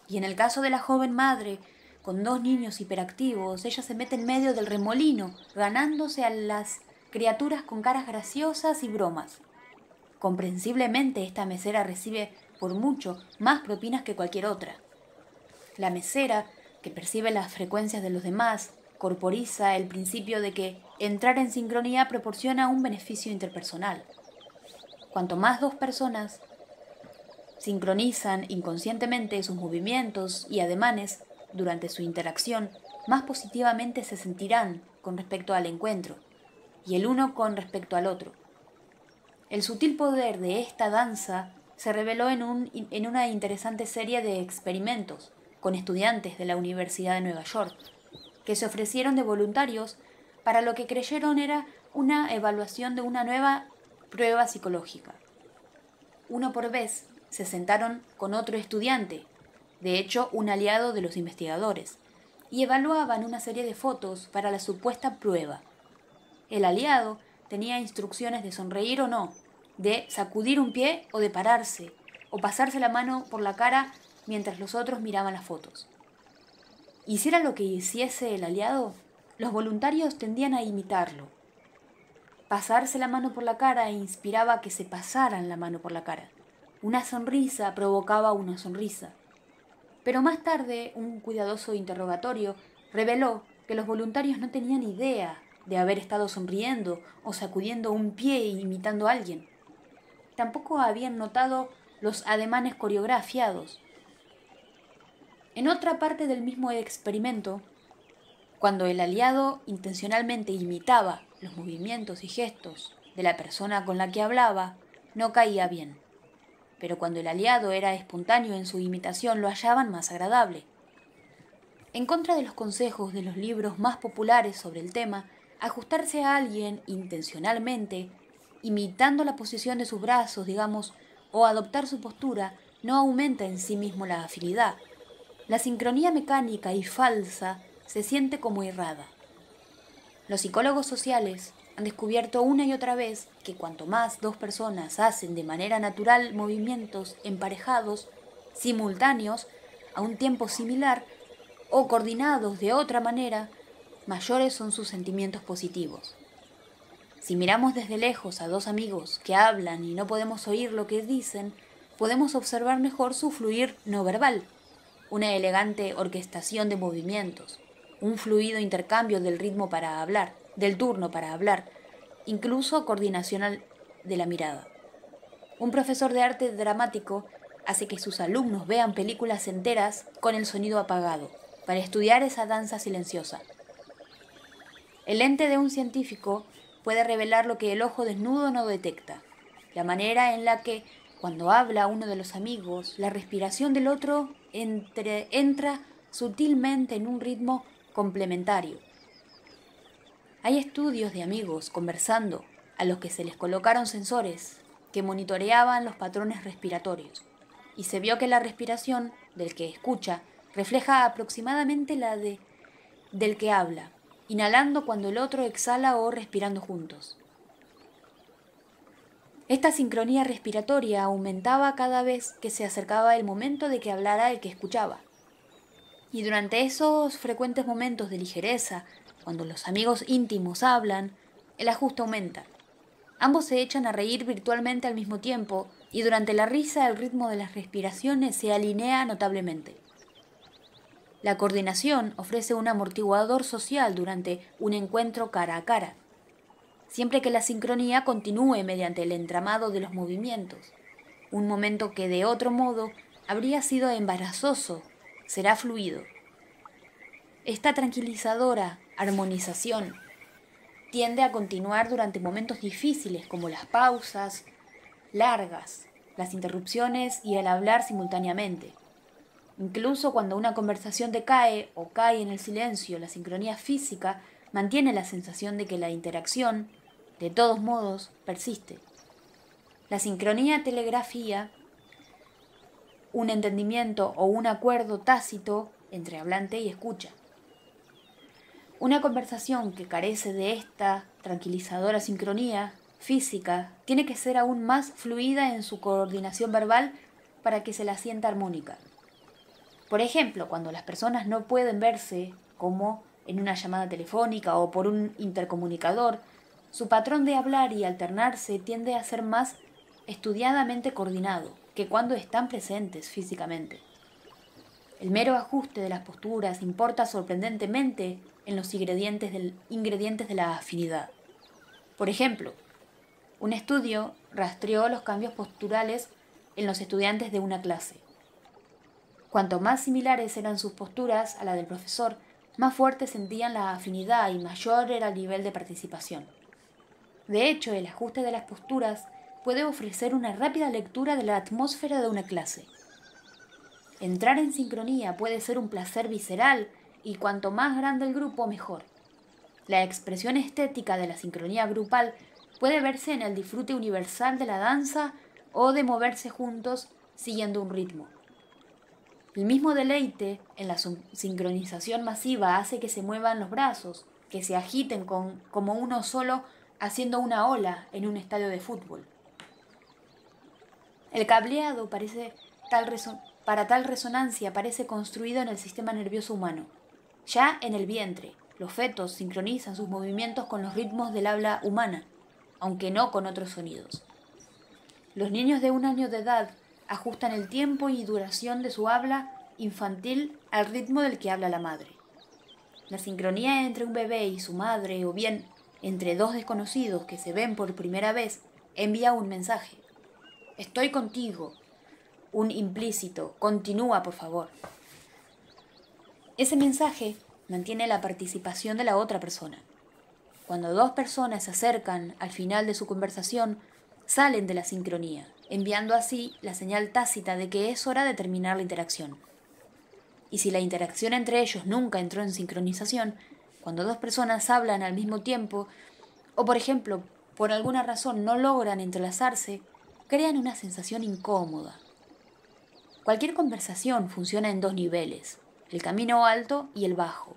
[SPEAKER 1] Y en el caso de la joven madre, con 2 niños hiperactivos, ella se mete en medio del remolino, ganándose a las criaturas con caras graciosas y bromas. Comprensiblemente, esta mesera recibe por mucho más propinas que cualquier otra. La mesera, que percibe las frecuencias de los demás, corporiza el principio de que entrar en sincronía proporciona un beneficio interpersonal. Cuanto más 2 personas sincronizan inconscientemente sus movimientos y ademanes durante su interacción, más positivamente se sentirán con respecto al encuentro, y el uno con respecto al otro. El sutil poder de esta danza se reveló en una interesante serie de experimentos con estudiantes de la Universidad de Nueva York, que se ofrecieron de voluntarios para lo que creyeron era una evaluación de una nueva prueba psicológica. Uno por vez se sentaron con otro estudiante, de hecho un aliado de los investigadores, y evaluaban una serie de fotos para la supuesta prueba. El aliado tenía instrucciones de sonreír o no, de sacudir un pie o de pararse, o pasarse la mano por la cara mientras los otros miraban las fotos. Hiciera lo que hiciese el aliado, los voluntarios tendían a imitarlo. Pasarse la mano por la cara inspiraba que se pasaran la mano por la cara. Una sonrisa provocaba una sonrisa. Pero más tarde, un cuidadoso interrogatorio reveló que los voluntarios no tenían idea de haber estado sonriendo o sacudiendo un pie imitando a alguien. tampoco habían notado los ademanes coreografiados. En otra parte del mismo experimento, cuando el aliado intencionalmente imitaba los movimientos y gestos de la persona con la que hablaba, no caía bien. Pero cuando el aliado era espontáneo en su imitación, lo hallaban más agradable. En contra de los consejos de los libros más populares sobre el tema, ajustarse a alguien intencionalmente, imitando la posición de sus brazos, digamos, o adoptar su postura, no aumenta en sí mismo la afinidad. La sincronía mecánica y falsa se siente como errada. Los psicólogos sociales han descubierto una y otra vez que cuanto más dos personas hacen de manera natural movimientos emparejados, simultáneos, a un tiempo similar, o coordinados de otra manera, mayores son sus sentimientos positivos. Si miramos desde lejos a dos amigos que hablan y no podemos oír lo que dicen, podemos observar mejor su fluir no verbal, una elegante orquestación de movimientos, un fluido intercambio del ritmo para hablar, del turno para hablar, incluso coordinación de la mirada. Un profesor de arte dramático hace que sus alumnos vean películas enteras con el sonido apagado, para estudiar esa danza silenciosa. El lente de un científico puede revelar lo que el ojo desnudo no detecta, la manera en la que, cuando habla uno de los amigos, la respiración del otro entra sutilmente en un ritmo complementario. Hay estudios de amigos conversando a los que se les colocaron sensores que monitoreaban los patrones respiratorios, y se vio que la respiración del que escucha refleja aproximadamente la del que habla, inhalando cuando el otro exhala o respirando juntos. Esta sincronía respiratoria aumentaba cada vez que se acercaba el momento de que hablara el que escuchaba. Y durante esos frecuentes momentos de ligereza, cuando los amigos íntimos hablan, el ajuste aumenta. Ambos se echan a reír virtualmente al mismo tiempo, y durante la risa el ritmo de las respiraciones se alinea notablemente. La coordinación ofrece un amortiguador social durante un encuentro cara a cara, siempre que la sincronía continúe mediante el entramado de los movimientos. Un momento que de otro modo habría sido embarazoso será fluido. Esta tranquilizadora armonización tiende a continuar durante momentos difíciles como las pausas largas, las interrupciones y el hablar simultáneamente. Incluso cuando una conversación decae o cae en el silencio, la sincronía física mantiene la sensación de que la interacción, de todos modos, persiste. La sincronía telegrafía un entendimiento o un acuerdo tácito entre hablante y escucha. Una conversación que carece de esta tranquilizadora sincronía física tiene que ser aún más fluida en su coordinación verbal para que se la sienta armónica. Por ejemplo, cuando las personas no pueden verse, como en una llamada telefónica o por un intercomunicador, su patrón de hablar y alternarse tiende a ser más estudiadamente coordinado que cuando están presentes físicamente. El mero ajuste de las posturas importa sorprendentemente en los ingredientes de la afinidad. Por ejemplo, un estudio rastreó los cambios posturales en los estudiantes de una clase. Cuanto más similares eran sus posturas a la del profesor, más fuerte sentían la afinidad y mayor era el nivel de participación. De hecho, el ajuste de las posturas puede ofrecer una rápida lectura de la atmósfera de una clase. Entrar en sincronía puede ser un placer visceral y cuanto más grande el grupo, mejor. La expresión estética de la sincronía grupal puede verse en el disfrute universal de la danza o de moverse juntos siguiendo un ritmo. El mismo deleite en la sincronización masiva hace que se muevan los brazos, que se agiten como uno solo haciendo una ola en un estadio de fútbol. El cableado para tal resonancia parece construido en el sistema nervioso humano. Ya en el vientre, los fetos sincronizan sus movimientos con los ritmos del habla humana, aunque no con otros sonidos. Los niños de 1 año de edad ajustan el tiempo y duración de su habla infantil al ritmo del que habla la madre. La sincronía entre un bebé y su madre, o bien entre dos desconocidos que se ven por primera vez, envía un mensaje. estoy contigo. Un implícito, continúa por favor. Ese mensaje mantiene la participación de la otra persona. Cuando dos personas se acercan al final de su conversación, salen de la sincronía, enviando así la señal tácita de que es hora de terminar la interacción. Y si la interacción entre ellos nunca entró en sincronización, cuando dos personas hablan al mismo tiempo, o por ejemplo, por alguna razón no logran entrelazarse, crean una sensación incómoda. Cualquier conversación funciona en dos niveles, el camino alto y el bajo.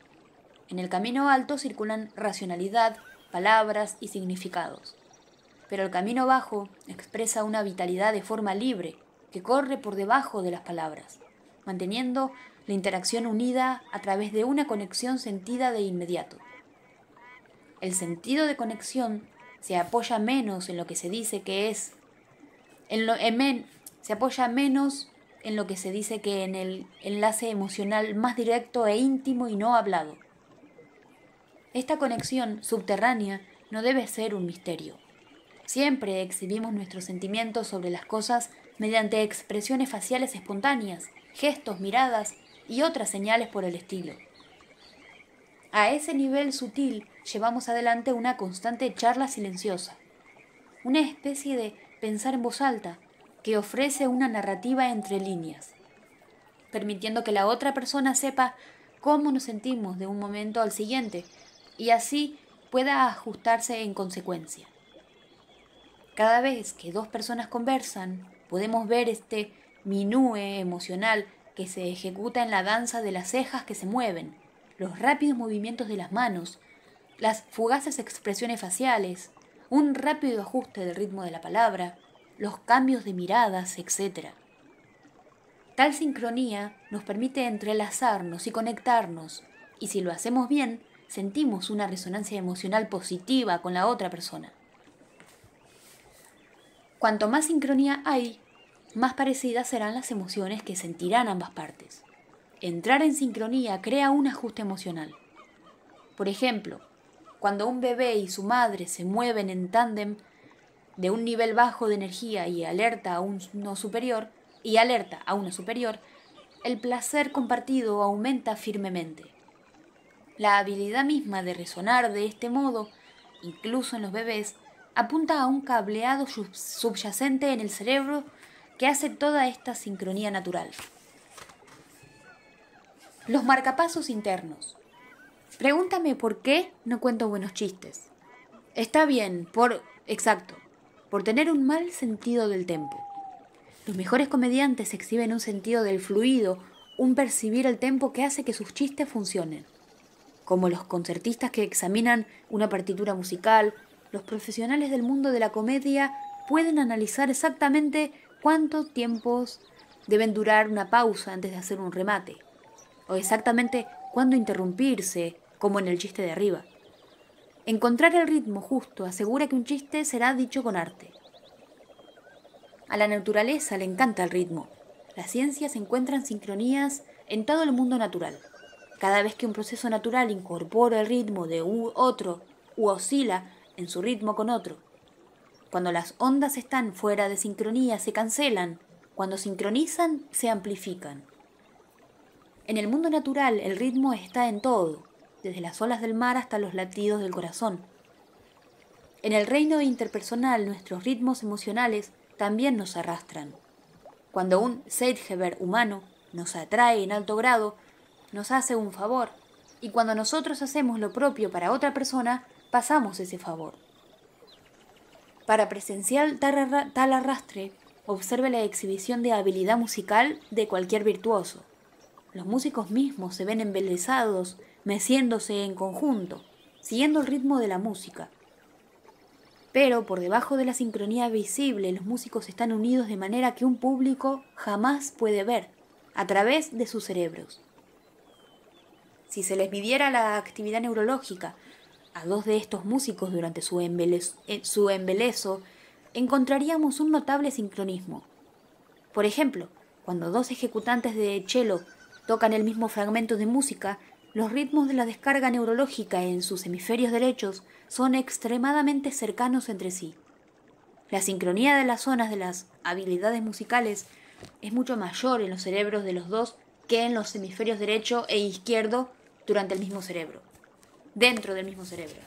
[SPEAKER 1] En el camino alto circulan racionalidad, palabras y significados. Pero el camino bajo expresa una vitalidad de forma libre que corre por debajo de las palabras, manteniendo la interacción unida a través de una conexión sentida de inmediato. El sentido de conexión se apoya menos en lo que se dice que es, se apoya menos en lo que se dice que en el enlace emocional más directo e íntimo y no hablado. Esta conexión subterránea no debe ser un misterio. Siempre exhibimos nuestros sentimientos sobre las cosas mediante expresiones faciales espontáneas, gestos, miradas y otras señales por el estilo. A ese nivel sutil llevamos adelante una constante charla silenciosa, una especie de pensar en voz alta que ofrece una narrativa entre líneas, permitiendo que la otra persona sepa cómo nos sentimos de un momento al siguiente y así pueda ajustarse en consecuencia. Cada vez que dos personas conversan, podemos ver este minúe emocional que se ejecuta en la danza de las cejas que se mueven, los rápidos movimientos de las manos, las fugaces expresiones faciales, un rápido ajuste del ritmo de la palabra, los cambios de miradas, etc. Tal sincronía nos permite entrelazarnos y conectarnos, y si lo hacemos bien, sentimos una resonancia emocional positiva con la otra persona. Cuanto más sincronía hay, más parecidas serán las emociones que sentirán ambas partes. Entrar en sincronía crea un ajuste emocional. Por ejemplo, cuando un bebé y su madre se mueven en tándem de un nivel bajo de energía y alerta a uno superior, el placer compartido aumenta firmemente. La habilidad misma de resonar de este modo, incluso en los bebés, apunta a un cableado subyacente en el cerebro que hace toda esta sincronía natural. Los marcapasos internos. Pregúntame por qué no cuento buenos chistes. Está bien, por tener un mal sentido del tempo. Los mejores comediantes exhiben un sentido del fluido, un percibir el tempo que hace que sus chistes funcionen. Como los concertistas que examinan una partitura musical, los profesionales del mundo de la comedia pueden analizar exactamente cuántos tiempos deben durar una pausa antes de hacer un remate, o exactamente cuándo interrumpirse, como en el chiste de arriba. Encontrar el ritmo justo asegura que un chiste será dicho con arte. A la naturaleza le encanta el ritmo. Las ciencias encuentran sincronías en todo el mundo natural. Cada vez que un proceso natural incorpora el ritmo de otro u oscila en su ritmo con otro. Cuando las ondas están fuera de sincronía se cancelan, cuando sincronizan se amplifican. En el mundo natural el ritmo está en todo, desde las olas del mar hasta los latidos del corazón. En el reino interpersonal nuestros ritmos emocionales también nos arrastran. Cuando un Zeitgeber humano nos atrae en alto grado, nos hace un favor, y cuando nosotros hacemos lo propio para otra persona, pasamos ese favor. Para presenciar tal arrastre, observe la exhibición de habilidad musical de cualquier virtuoso. Los músicos mismos se ven embelesados, meciéndose en conjunto, siguiendo el ritmo de la música. Pero por debajo de la sincronía visible, los músicos están unidos de manera que un público jamás puede ver, a través de sus cerebros. Si se les midiera la actividad neurológica a dos de estos músicos durante su embeleso, encontraríamos un notable sincronismo. Por ejemplo, cuando dos ejecutantes de cello tocan el mismo fragmento de música, los ritmos de la descarga neurológica en sus hemisferios derechos son extremadamente cercanos entre sí. La sincronía de las zonas de las habilidades musicales es mucho mayor en los cerebros de los dos que en los hemisferios derecho e izquierdo durante el mismo cerebro, dentro del mismo cerebro.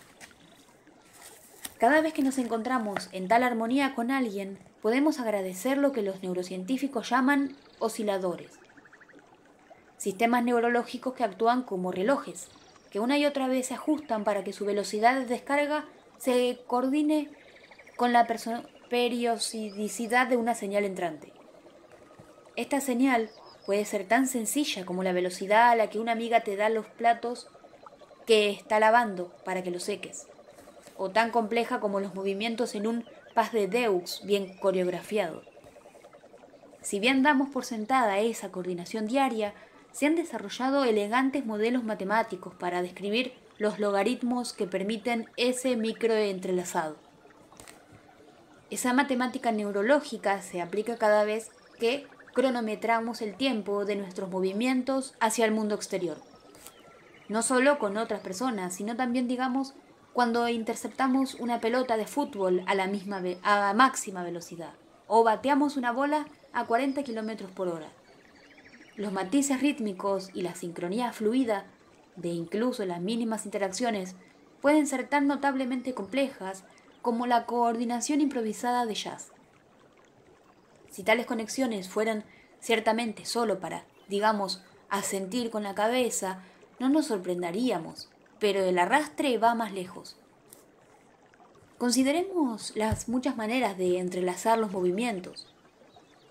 [SPEAKER 1] Cada vez que nos encontramos en tal armonía con alguien, podemos agradecer lo que los neurocientíficos llaman osciladores. Sistemas neurológicos que actúan como relojes, que una y otra vez se ajustan para que su velocidad de descarga se coordine con la periodicidad de una señal entrante. Esta señal puede ser tan sencilla como la velocidad a la que una amiga te da los platos que está lavando para que los seques, o tan compleja como los movimientos en un pas de deux bien coreografiado. Si bien damos por sentada esa coordinación diaria, se han desarrollado elegantes modelos matemáticos para describir los logaritmos que permiten ese microentrelazado. Esa matemática neurológica se aplica cada vez que cronometramos el tiempo de nuestros movimientos hacia el mundo exterior. No solo con otras personas, sino también, digamos, cuando interceptamos una pelota de fútbol a máxima velocidad o bateamos una bola a 40 km por hora. Los matices rítmicos y la sincronía fluida de incluso las mínimas interacciones pueden ser tan notablemente complejas como la coordinación improvisada de jazz. Si tales conexiones fueran ciertamente solo para, digamos, asentir con la cabeza, no nos sorprenderíamos, pero el arrastre va más lejos. Consideremos las muchas maneras de entrelazar los movimientos.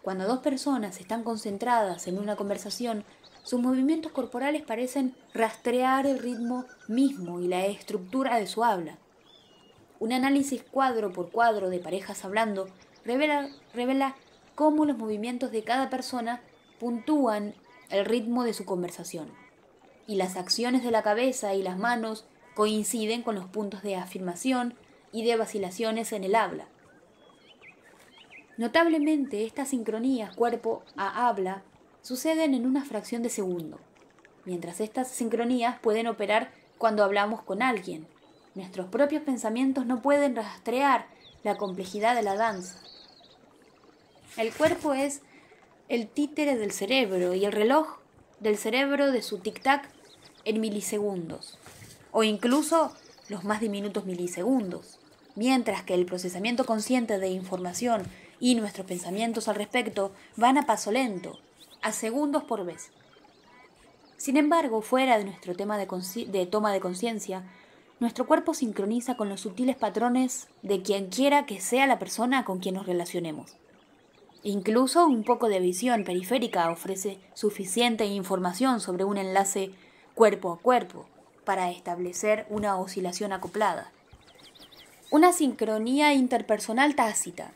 [SPEAKER 1] Cuando dos personas están concentradas en una conversación, sus movimientos corporales parecen rastrear el ritmo mismo y la estructura de su habla. Un análisis cuadro por cuadro de parejas hablando revela cómo los movimientos de cada persona puntúan el ritmo de su conversación, y las acciones de la cabeza y las manos coinciden con los puntos de afirmación y de vacilaciones en el habla. Notablemente, estas sincronías cuerpo a habla suceden en una fracción de segundo, mientras estas sincronías pueden operar cuando hablamos con alguien. Nuestros propios pensamientos no pueden rastrear la complejidad de la danza. El cuerpo es el títere del cerebro y el reloj del cerebro de su tic-tac en milisegundos, o incluso los más diminutos milisegundos, mientras que el procesamiento consciente de información y nuestros pensamientos al respecto van a paso lento, a segundos por vez. Sin embargo, fuera de nuestro tema de toma de conciencia, nuestro cuerpo sincroniza con los sutiles patrones de quien quiera que sea la persona con quien nos relacionemos. Incluso un poco de visión periférica ofrece suficiente información sobre un enlace cuerpo a cuerpo para establecer una oscilación acoplada. Una sincronía interpersonal tácita.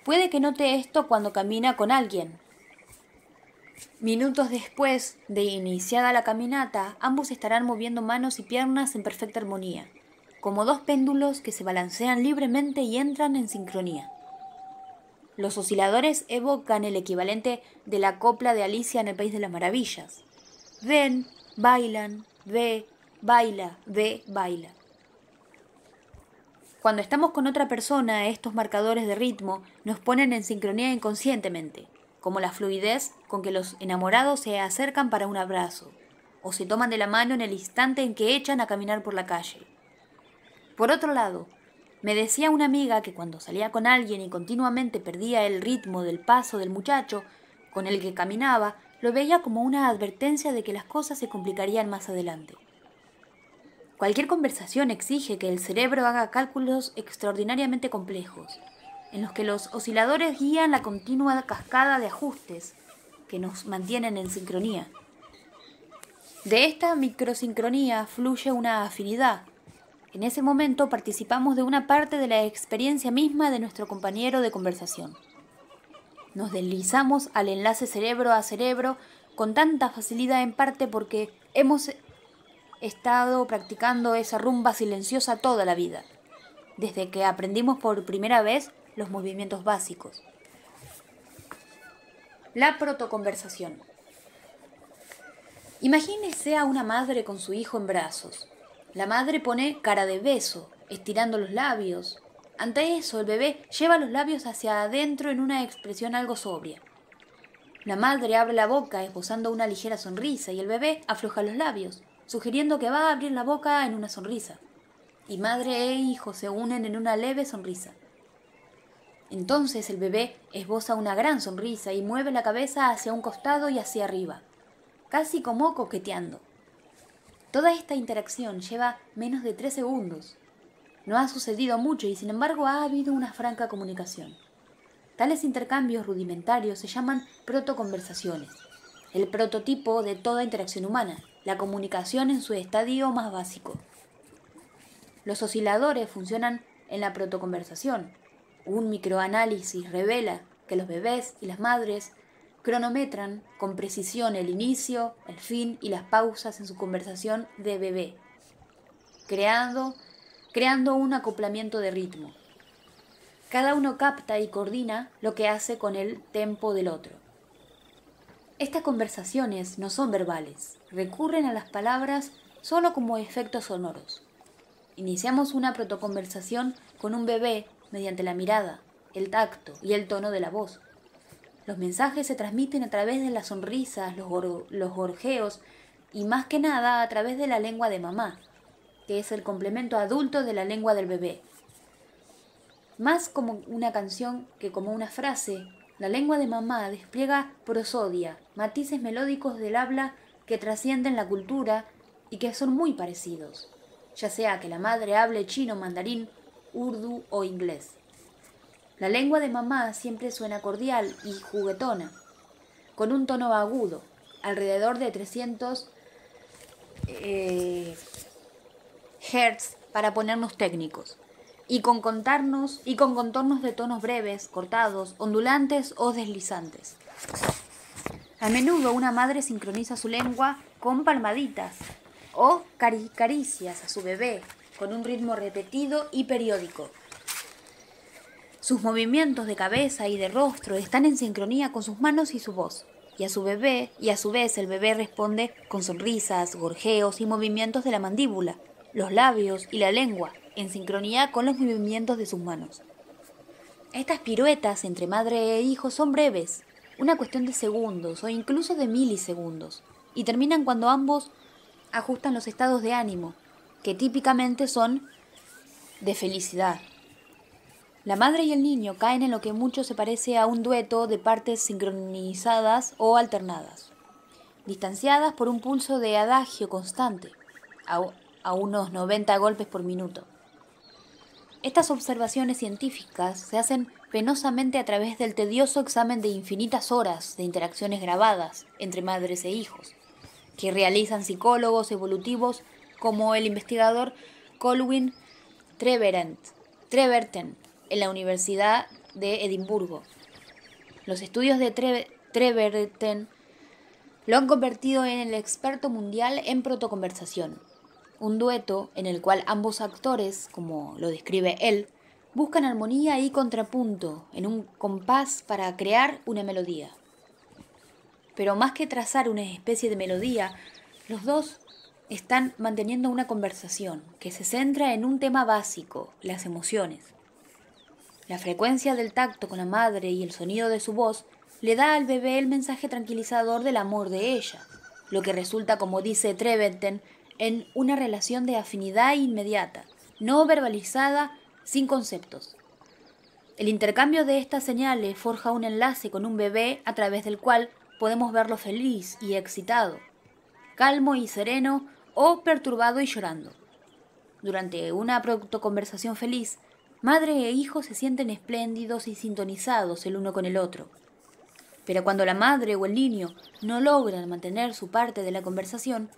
[SPEAKER 1] Puede que note esto cuando camina con alguien. Minutos después de iniciada la caminata, ambos estarán moviendo manos y piernas en perfecta armonía, como dos péndulos que se balancean libremente y entran en sincronía. Los osciladores evocan el equivalente de la copla de Alicia en el País de las Maravillas. Ven, bailan, ve, baila, ve, baila. Cuando estamos con otra persona, estos marcadores de ritmo nos ponen en sincronía inconscientemente, como la fluidez con que los enamorados se acercan para un abrazo, o se toman de la mano en el instante en que echan a caminar por la calle. Por otro lado, me decía una amiga que cuando salía con alguien y continuamente perdía el ritmo del paso del muchacho con el que caminaba, lo veía como una advertencia de que las cosas se complicarían más adelante. Cualquier conversación exige que el cerebro haga cálculos extraordinariamente complejos, en los que los osciladores guían la continua cascada de ajustes que nos mantienen en sincronía. De esta microsincronía fluye una afinidad. En ese momento participamos de una parte de la experiencia misma de nuestro compañero de conversación. Nos deslizamos al enlace cerebro a cerebro con tanta facilidad, en parte porque hemos estado practicando esa rumba silenciosa toda la vida, desde que aprendimos por primera vez los movimientos básicos. La protoconversación. Imagínese a una madre con su hijo en brazos. La madre pone cara de beso, estirando los labios, Ante eso, el bebé lleva los labios hacia adentro en una expresión algo sobria. La madre abre la boca esbozando una ligera sonrisa y el bebé afloja los labios, sugiriendo que va a abrir la boca en una sonrisa. Y madre e hijo se unen en una leve sonrisa. Entonces el bebé esboza una gran sonrisa y mueve la cabeza hacia un costado y hacia arriba, casi como coqueteando. Toda esta interacción lleva menos de 3 segundos. No ha sucedido mucho y sin embargo ha habido una franca comunicación. Tales intercambios rudimentarios se llaman protoconversaciones, el prototipo de toda interacción humana, la comunicación en su estadio más básico. Los osciladores funcionan en la protoconversación. Un microanálisis revela que los bebés y las madres cronometran con precisión el inicio, el fin y las pausas en su conversación de bebé, creando un acoplamiento de ritmo. Cada uno capta y coordina lo que hace con el tempo del otro. Estas conversaciones no son verbales, recurren a las palabras solo como efectos sonoros. Iniciamos una protoconversación con un bebé mediante la mirada, el tacto y el tono de la voz. Los mensajes se transmiten a través de las sonrisas, los gorjeos y más que nada a través de la lengua de mamá, que es el complemento adulto de la lengua del bebé. Más como una canción que como una frase, la lengua de mamá despliega prosodia, matices melódicos del habla que trascienden la cultura y que son muy parecidos, ya sea que la madre hable chino, mandarín, urdu o inglés. La lengua de mamá siempre suena cordial y juguetona, con un tono agudo, alrededor de 300 Hz para ponernos técnicos, y con contornos de tonos breves, cortados, ondulantes o deslizantes. A menudo una madre sincroniza su lengua con palmaditas o caricias a su bebé con un ritmo repetido y periódico. Sus movimientos de cabeza y de rostro están en sincronía con sus manos y su voz, y a su vez el bebé responde con sonrisas, gorjeos y movimientos de la mandíbula, los labios y la lengua, en sincronía con los movimientos de sus manos. Estas piruetas entre madre e hijo son breves, una cuestión de segundos o incluso de milisegundos, y terminan cuando ambos ajustan los estados de ánimo, que típicamente son de felicidad. La madre y el niño caen en lo que mucho se parece a un dueto de partes sincronizadas o alternadas, distanciadas por un pulso de adagio constante, a unos 90 golpes por minuto. Estas observaciones científicas se hacen penosamente a través del tedioso examen de infinitas horas de interacciones grabadas entre madres e hijos, que realizan psicólogos evolutivos como el investigador Colwyn Treverton en la Universidad de Edimburgo. Los estudios de Treverton lo han convertido en el experto mundial en protoconversación, un dueto en el cual ambos actores, como lo describe él, buscan armonía y contrapunto en un compás para crear una melodía. Pero más que trazar una especie de melodía, los dos están manteniendo una conversación que se centra en un tema básico, las emociones. La frecuencia del tacto con la madre y el sonido de su voz le da al bebé el mensaje tranquilizador del amor de ella, lo que resulta, como dice Treverton, en una relación de afinidad inmediata, no verbalizada, sin conceptos. El intercambio de estas señales forja un enlace con un bebé a través del cual podemos verlo feliz y excitado, calmo y sereno o perturbado y llorando. Durante una protoconversación feliz, madre e hijo se sienten espléndidos y sintonizados el uno con el otro. Pero cuando la madre o el niño no logran mantener su parte de la conversación,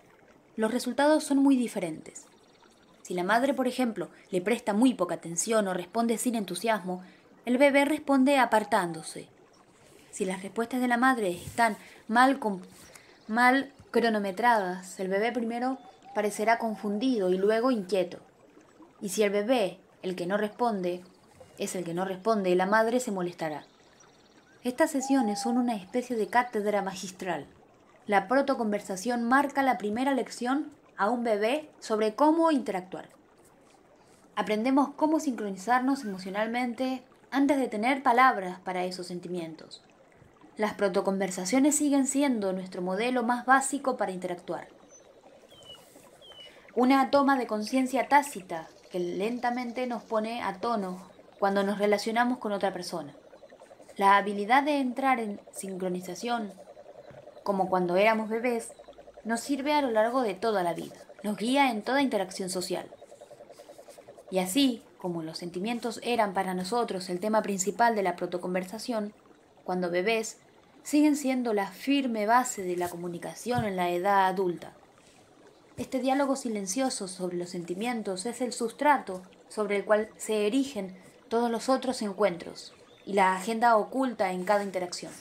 [SPEAKER 1] los resultados son muy diferentes. Si la madre, por ejemplo, le presta muy poca atención o responde sin entusiasmo, el bebé responde apartándose. Si las respuestas de la madre están mal cronometradas, el bebé primero parecerá confundido y luego inquieto. Y si el bebé, el que no responde, la madre se molestará. Estas sesiones son una especie de cátedra magistral. La protoconversación marca la primera lección a un bebé sobre cómo interactuar. Aprendemos cómo sincronizarnos emocionalmente antes de tener palabras para esos sentimientos. Las protoconversaciones siguen siendo nuestro modelo más básico para interactuar. Una toma de conciencia tácita que lentamente nos pone a tono cuando nos relacionamos con otra persona. La habilidad de entrar en sincronización, como cuando éramos bebés, nos sirve a lo largo de toda la vida, nos guía en toda interacción social. Y así, como los sentimientos eran para nosotros el tema principal de la protoconversación, cuando bebés, siguen siendo la firme base de la comunicación en la edad adulta. Este diálogo silencioso sobre los sentimientos es el sustrato sobre el cual se erigen todos los otros encuentros y la agenda oculta en cada interacción.